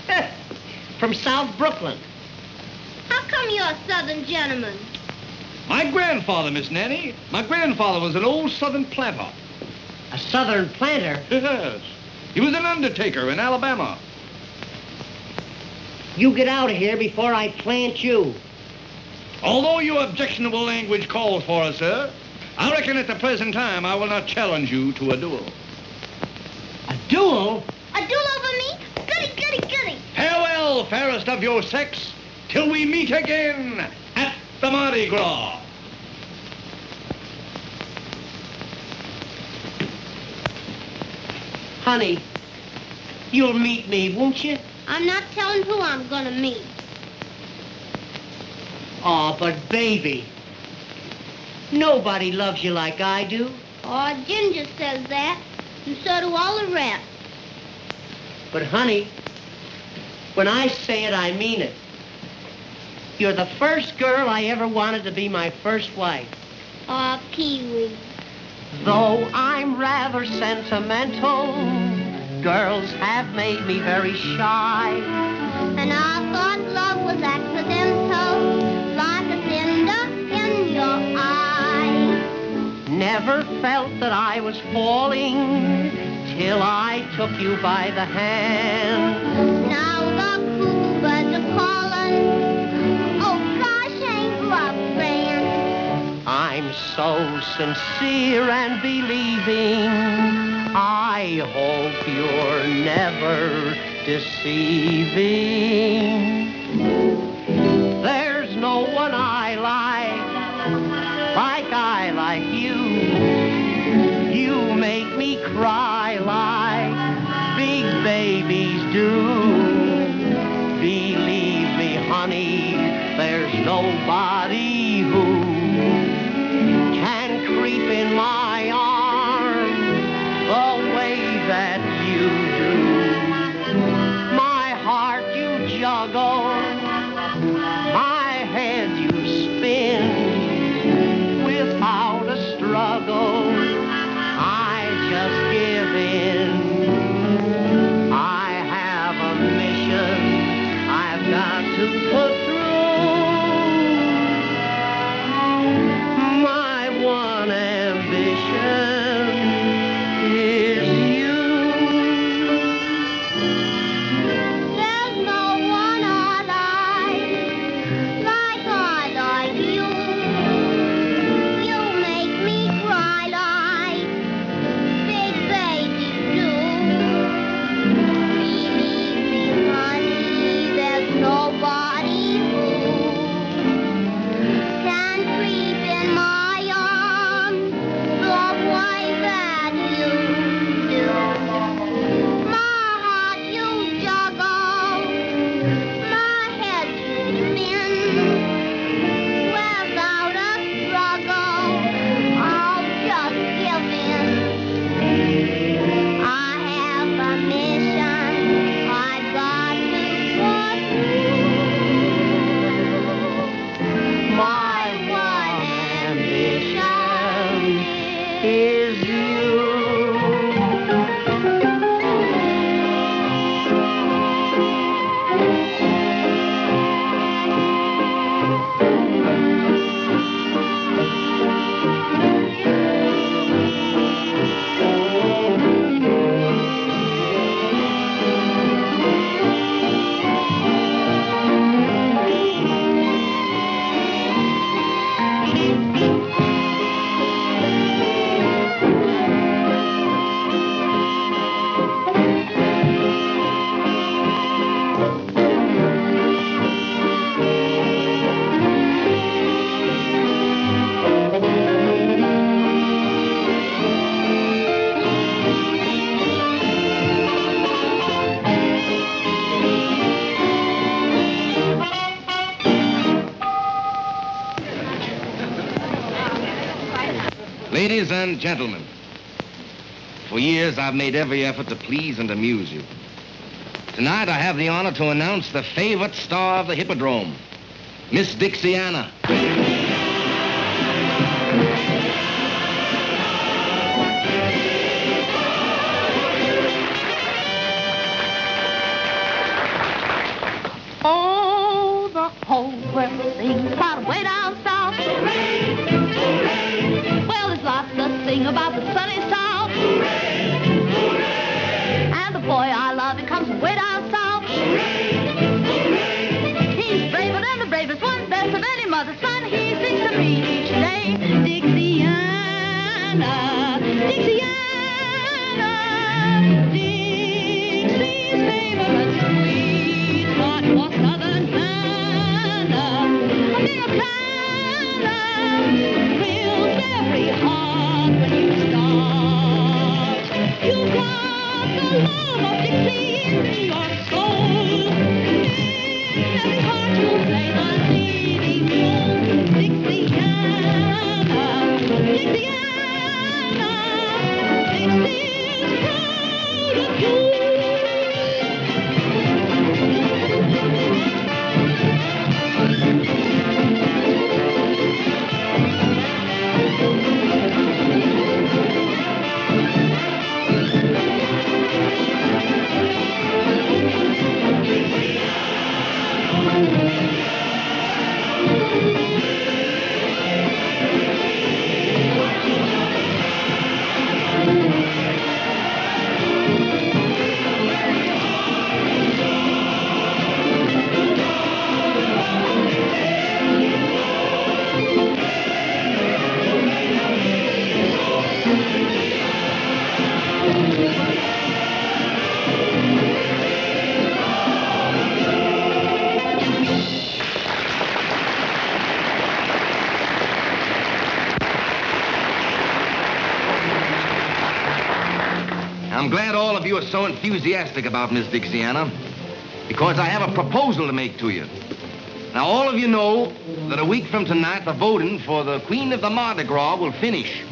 From South Brooklyn. How come you're a Southern gentleman? My grandfather, Miss Nanny. My grandfather was an old Southern planter. A Southern planter? Yes. He was an undertaker in Alabama. You get out of here before I plant you. Although your objectionable language calls for it, sir, I reckon at the present time I will not challenge you to a duel. A duel? A duel over me? Goody, goody, goody. Farewell, fairest of your sex, till we meet again at the Mardi Gras. Honey, you'll meet me, won't you? I'm not telling who I'm gonna meet. Oh, but baby, nobody loves you like I do. Oh, Ginger says that, and so do all the rest. But honey, when I say it, I mean it. You're the first girl I ever wanted to be my first wife. Oh, Pee-wee. Though I'm rather sentimental, girls have made me very shy. And I thought love was accidental, like a cinder in your eye. Never felt that I was falling till I took you by the hand. Now the cuckoo birds are calling. Oh, gosh, ain't love grand? I'm so sincere and believing. I hope you're never deceiving. There's no one I like I like you. You make me cry like big babies do. Believe me, honey, there's nobody who can creep in my arms the way that you do. My heart you juggle, my head you spin. Without a struggle, I just give in. I have a mission I've got to put through. Ladies and gentlemen, for years I've made every effort to please and amuse you. Tonight I have the honor to announce the favorite star of the Hippodrome, Miss Dixiana. Oh, the whole world sings about way down south. Hooray! Hooray! Well, there's lots to sing about the sunny south. Hooray! Hooray! And the boy I love, he comes from way down south. Hooray! Hooray! He's braver than the bravest one, best of any mother's son. He sings to me each day. Dixiana, Dixiana, Dixie's favorite sweetheart was Southern Hannah, Americana, thrills every heart when you start. You've got the love of Dixie in your soul. In every heart you play the leading role. Dixiana, Dixiana, Dixie's proud of you. I'm glad all of you are so enthusiastic about Miss Dixiana, because I have a proposal to make to you. Now, all of you know that a week from tonight, the voting for the Queen of the Mardi Gras will finish.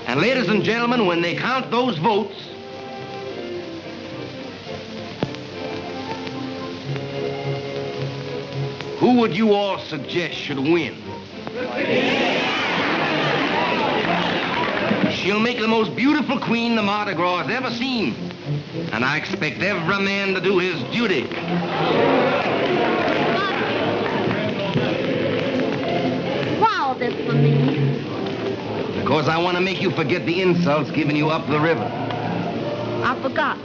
And ladies and gentlemen, when they count those votes, who would you all suggest should win? She'll make the most beautiful queen the Mardi Gras has ever seen. And I expect every man to do his duty. Why all this for me? Because I want to make you forget the insults given you up the river. I forgot.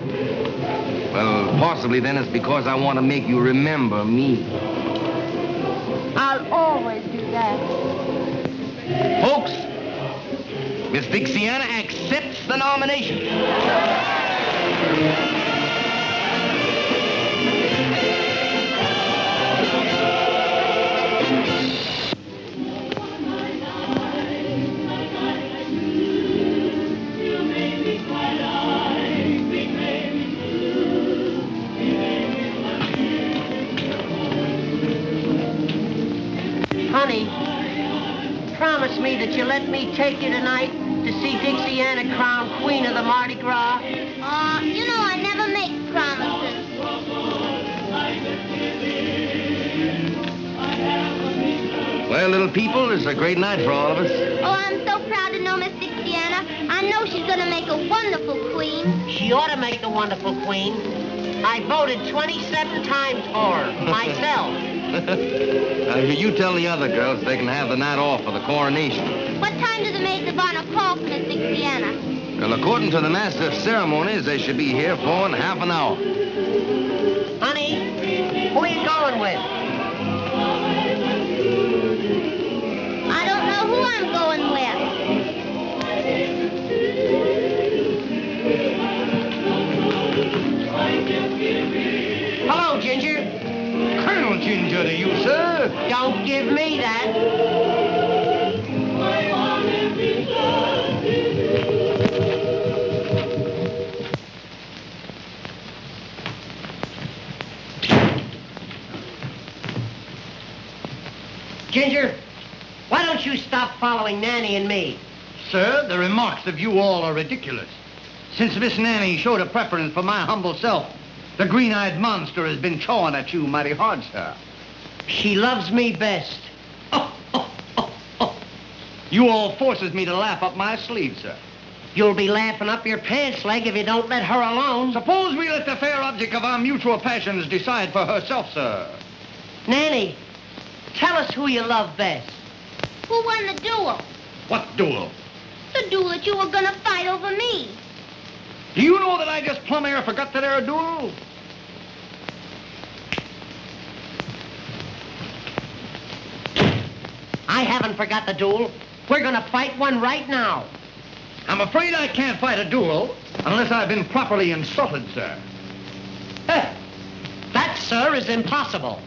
Well, possibly then it's because I want to make you remember me. I'll always do that. Folks, Miss Dixiana accepts the nomination. Honey, promise me that you'll let me take you tonight to see Dixiana crowned Queen of the Mardi Gras. You know I never make promises. Well, little people, it's a great night for all of us. Oh, I'm so proud to know Miss Dixiana. I know she's going to make a wonderful queen. She ought to make the wonderful queen. I voted 27 times for her, myself. You tell the other girls they can have the night off for the coronation. What time do the maids of honor call for Miss Dixiana? Well, according to the master of ceremonies, they should be here for in half an hour. Honey, who are you going with? I don't know who I'm going with. Hello, Ginger. Colonel Ginger to you, sir. Don't give me that. Ginger, why don't you stop following Nanny and me? Sir, the remarks of you all are ridiculous. Since Miss Nanny showed a preference for my humble self, the green-eyed monster has been chawing at you mighty hard, sir. She loves me best. You all forces me to laugh up my sleeve, sir. You'll be laughing up your pants leg if you don't let her alone. Suppose we let the fair object of our mutual passions decide for herself, sir. Nanny, tell us who you love best. Who won the duel? What duel? The duel that you were gonna fight over me. Do you know that I just plumb air forgot that there duel? I haven't forgot the duel. We're gonna fight one right now. I'm afraid I can't fight a duel unless I've been properly insulted, sir. That, sir, is impossible.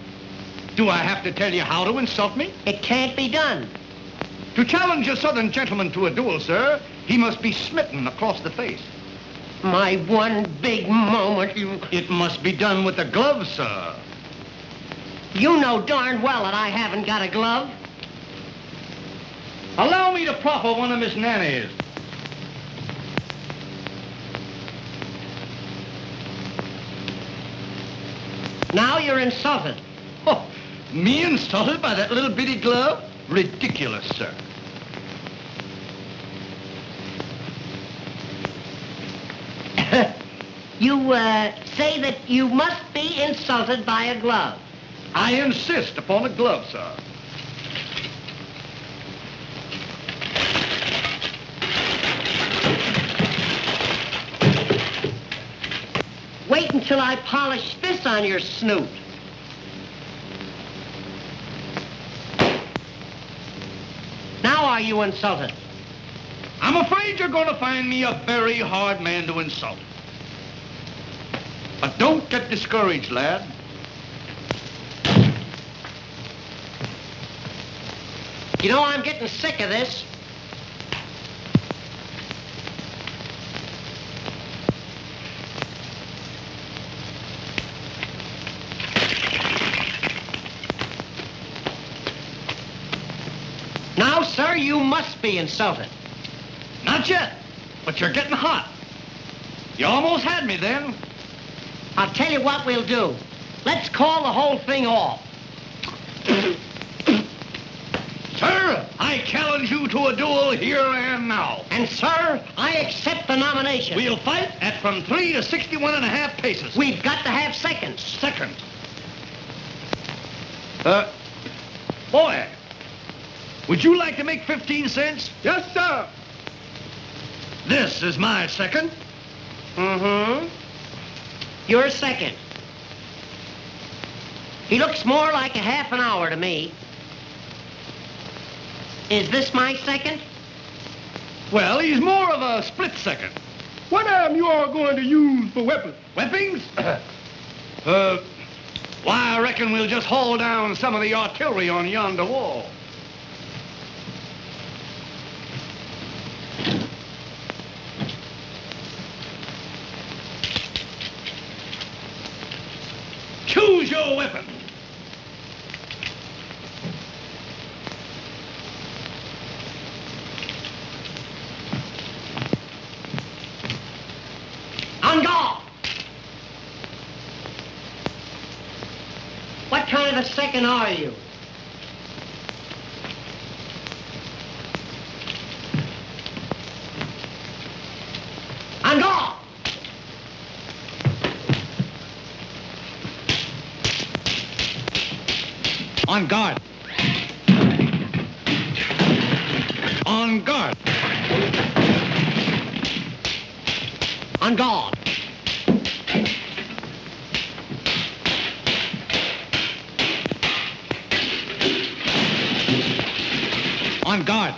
Do I have to tell you how to insult me? It can't be done. To challenge a southern gentleman to a duel, sir, he must be smitten across the face. My one big moment, you... It must be done with a glove, sir. You know darn well that I haven't got a glove. Allow me to proffer one of Miss Nanny's. Now you're insulted. Oh, me insulted by that little bitty glove? Ridiculous, sir. You say that you must be insulted by a glove. I insist upon a glove, sir. Wait until I polish this on your snoot. Now are you insulted? I'm afraid you're going to find me a very hard man to insult. But don't get discouraged, lad. You know, I'm getting sick of this. Now, sir, you must be insulted. Not yet, but you're getting hot. You almost had me then. I'll tell you what we'll do. Let's call the whole thing off. Sir, I challenge you to a duel here and now. And, sir, I accept the nomination. We'll fight at from 3 to 61 and a half paces. We've got to have seconds. Second. Boy, would you like to make 15 cents? Yes, sir. This is my second. Mm-hmm. You're second. He looks more like a half an hour to me. Is this my second? Well, he's more of a split second. What am you all going to use for weapons? Weapons? Why, I reckon we'll just haul down some of the artillery on yonder wall. Choose your weapon. On guard! What kind of a second are you? On guard! On guard. On guard. On guard. On guard.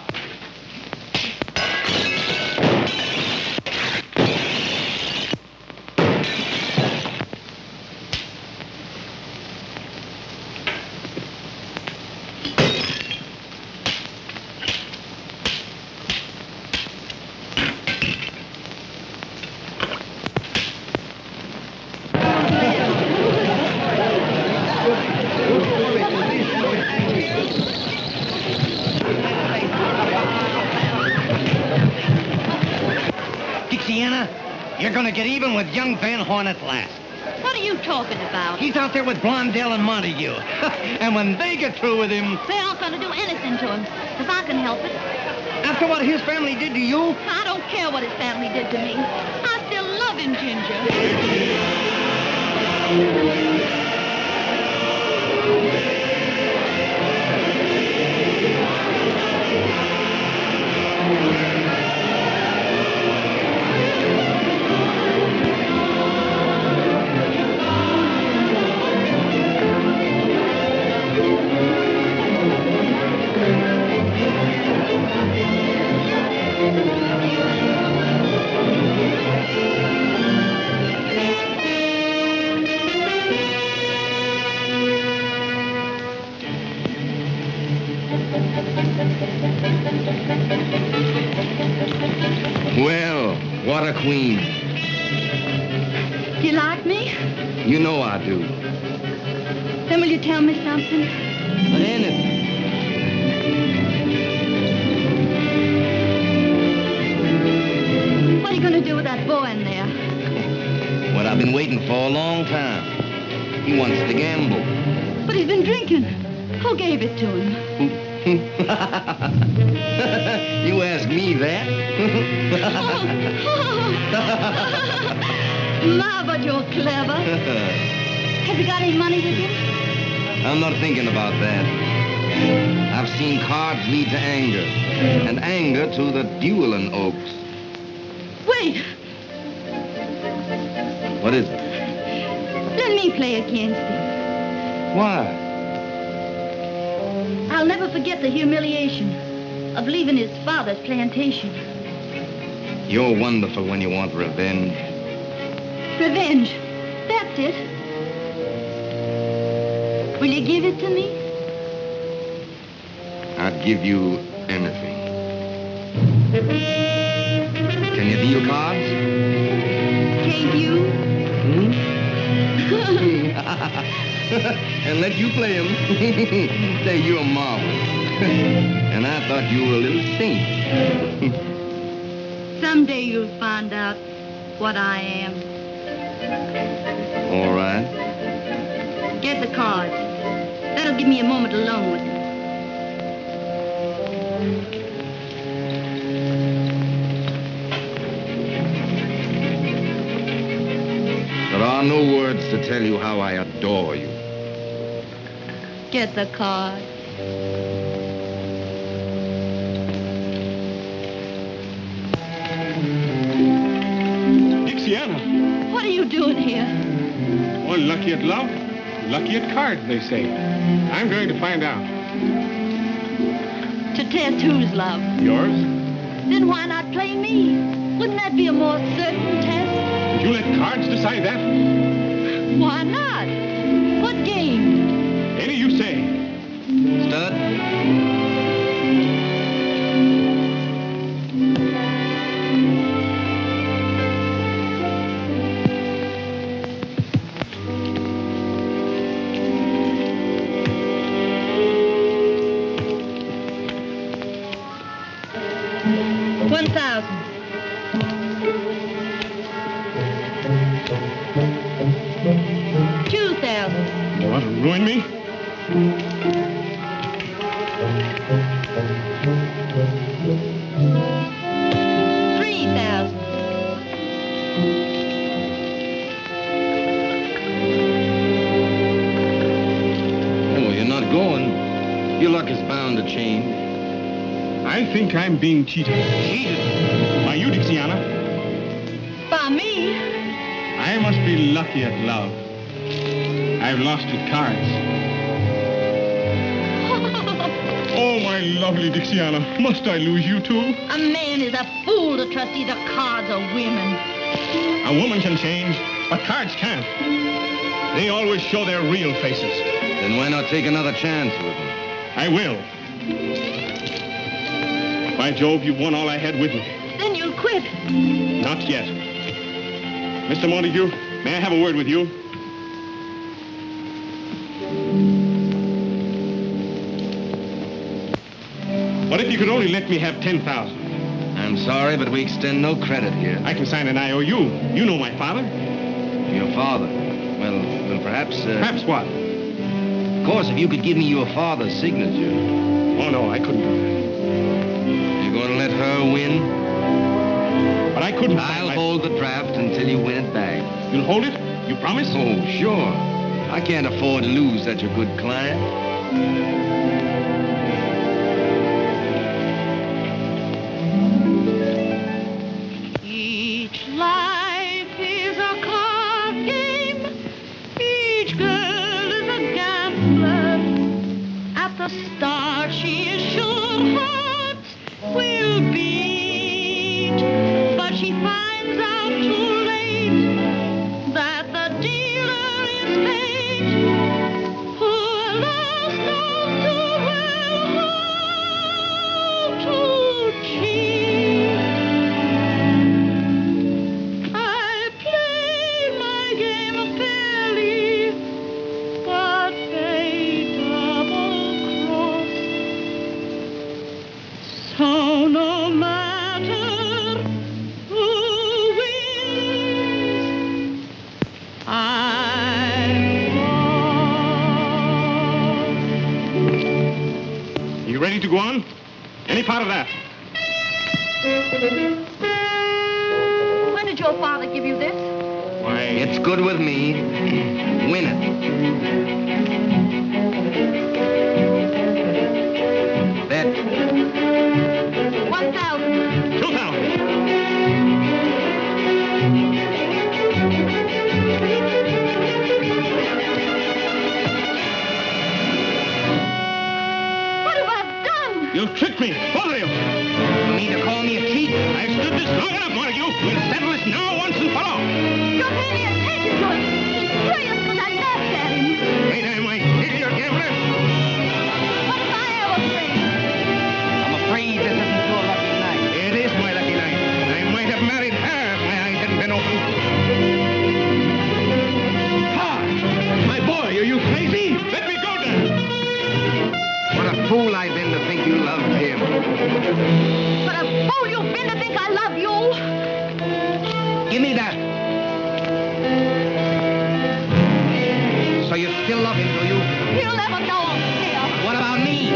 Dixiana, you're going to get even with young Van Horn at last. What are you talking about? He's out there with Blondell and Montague. And when they get through with him... They aren't going to do anything to him, if I can help it. After what his family did to you? I don't care what his family did to me. I still love him, Ginger. Well, what a queen. You like me? You know I do. Then will you tell me something? Anything. What are you going to do with that boy in there? What I've been waiting for a long time. He wants to gamble. But he's been drinking. Who gave it to him? You ask me that? My, but you're clever. Have you got any money with you? I'm not thinking about that. I've seen cards lead to anger, and anger to the dueling oaks. Wait. What is it? Let me play against him. Why? I'll never forget the humiliation of leaving his father's plantation. You're wonderful when you want revenge. Revenge. That's it. Will you give it to me? I'd give you anything. Can you deal cards? Can't you? And let you play him. Say, you're marvelous. And I thought you were a little saint. Someday you'll find out what I am. All right. Get the cards. That'll give me a moment alone with you. There are no words to tell you how I adore you. Get the cards. Dixiana. What are you doing here? Well, lucky at love, lucky at cards, they say. I'm going to find out. To test whose love? Yours? Then why not play me? Wouldn't that be a more certain test? Would you let cards decide that? Why not? What game? Any you say. Stud? $1,000. $2,000. You want to ruin me? $3,000. Oh, you're not going. Your luck is bound to change. I think I'm being cheated. Cheated? By you, Dixiana. By me? I must be lucky at love. I've lost at cards. Oh, my lovely Dixiana, must I lose you too? A man is a fool to trust either cards or women. A woman can change, but cards can't. They always show their real faces. Then why not take another chance with them? I will. By Jove, you've won all I had with me. Then you'll quit. Not yet. Mr. Montague, may I have a word with you? What if you could only let me have 10,000? I'm sorry, but we extend no credit here. I can sign an IOU. You know my father. Your father? Well, perhaps... Perhaps what? Of course, if you could give me your father's signature. Oh, no, I couldn't do that. You're going to let her win? But I couldn't. I'll hold the draft until you win it back. You'll hold it? You promise? Oh, sure. I can't afford to lose such a good client. Each life is a card game. Each girl is a gambler. At the start, she is sure hearts will beat. But she finds out too late that the dealer is fate. Who lost knows too well how to cheat. I play my game fairly, but fate double-crossed. So no matter who wins, I won. You ready to go on? Any part of that? When did your father give you this? Why... It's good with me. Win it. Bet. 1,000. 2,000. What have I done? You tricked me, both of you. You mean to call me a cheat? I've stood this long enough, Montague. We'll settle this now once and for all. Your baby has taken to it. He's furious because I laughed at him. Ain't I my idiot gambler? What have I ever said? I'm afraid this isn't your lucky night. It is my lucky night. I might have married her if my eyes hadn't been open. Ha! My boy, are you crazy? Let me go, Dad. What a fool I've been to think you loved him. What a fool you've been to think I love you. Give me that. So you still love him, do you? He'll never know I'm here. What about me?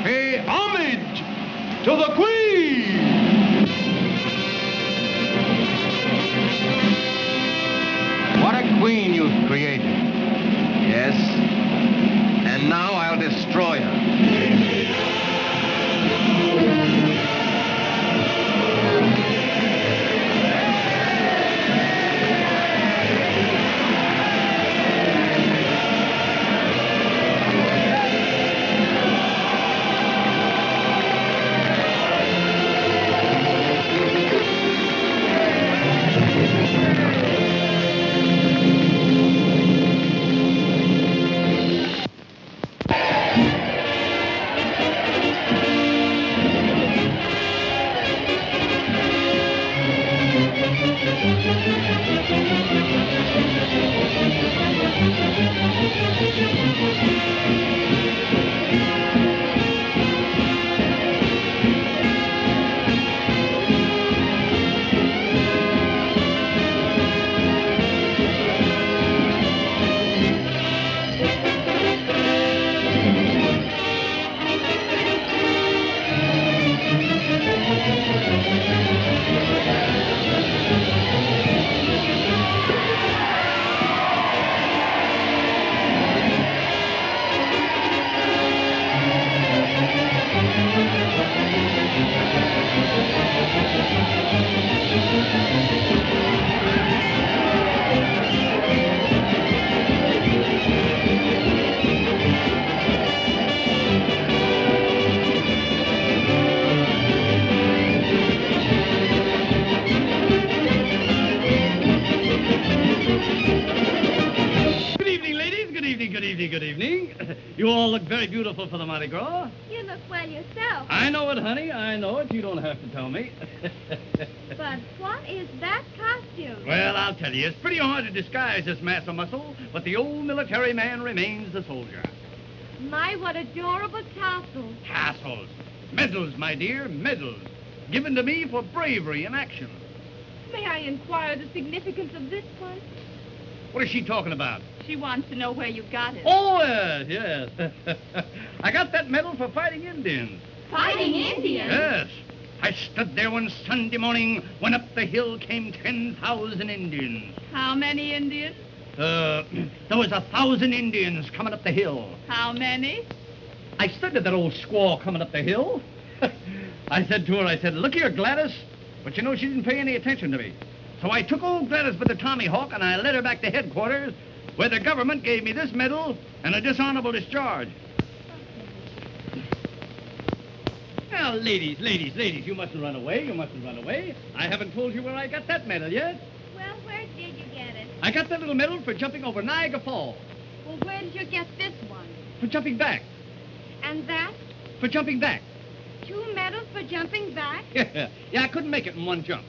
Pay homage to the Queen! What a queen you've created. Yes. And now I'll destroy her. Good evening. You all look very beautiful for the Mardi Gras. You look well yourself. I know it, honey. I know it. You don't have to tell me. But what is that costume? Well, I'll tell you. It's pretty hard to disguise this mass of muscle, but the old military man remains the soldier. My, what adorable tassels. Tassels. Medals, my dear, medals. Given to me for bravery in action. May I inquire the significance of this one? What is she talking about? She wants to know where you got it. Oh, yes, yes. I got that medal for fighting Indians. Fighting Indians? Yes. I stood there one Sunday morning when up the hill came 10,000 Indians. How many Indians? There was 1,000 Indians coming up the hill. How many? I stood to that old squaw coming up the hill. I said to her, I said, look here, Gladys. But you know, she didn't pay any attention to me. So I took old Gladys by the Tommy Hawk and I led her back to headquarters where the government gave me this medal and a dishonorable discharge. Now, ladies, you mustn't run away. You mustn't run away. I haven't told you where I got that medal yet. Well, where did you get it? I got that little medal for jumping over Niagara Falls. Well, where did you get this one? For jumping back. And that? For jumping back. 2 medals for jumping back? Yeah, I couldn't make it in one jump.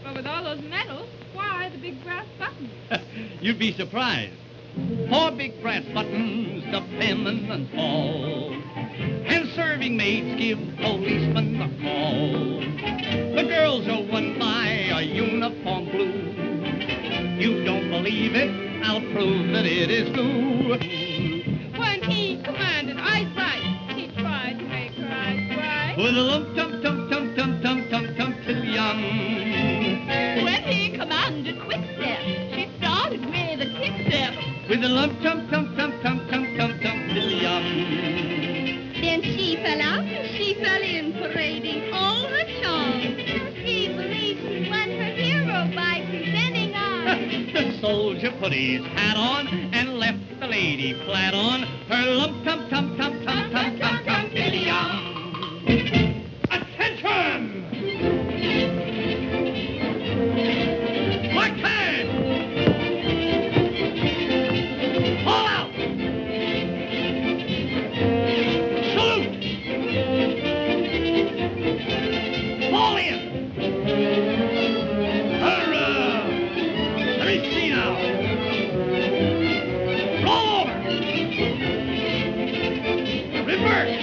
But with all those medals, why the big brass buttons? You'd be surprised. 4 big brass buttons to payment and fall. And serving maids give policemen a call. The girls are won by a uniform blue. You don't believe it? I'll prove that it is true. When he commanded eyesight, he tried to make her eyes bright. With a lump, tum, tum, tum, tum, tum, tum, tum, till young. When he commanded quick step, she started with a kick step. With a lump, tum, tum, tum, tum, tum, tum, tum, till young. Then she fell out and she fell in, parading all her charm. He believed he won her hero by presenting arms. The soldier put his hat on and left the lady flat on her lump, tum, tum, tum, tum, tum, tum, tum, till young. Attention! Mark time! All out! Salute! Fall in! Hurrah! Let me see now. Roll over! Reverse!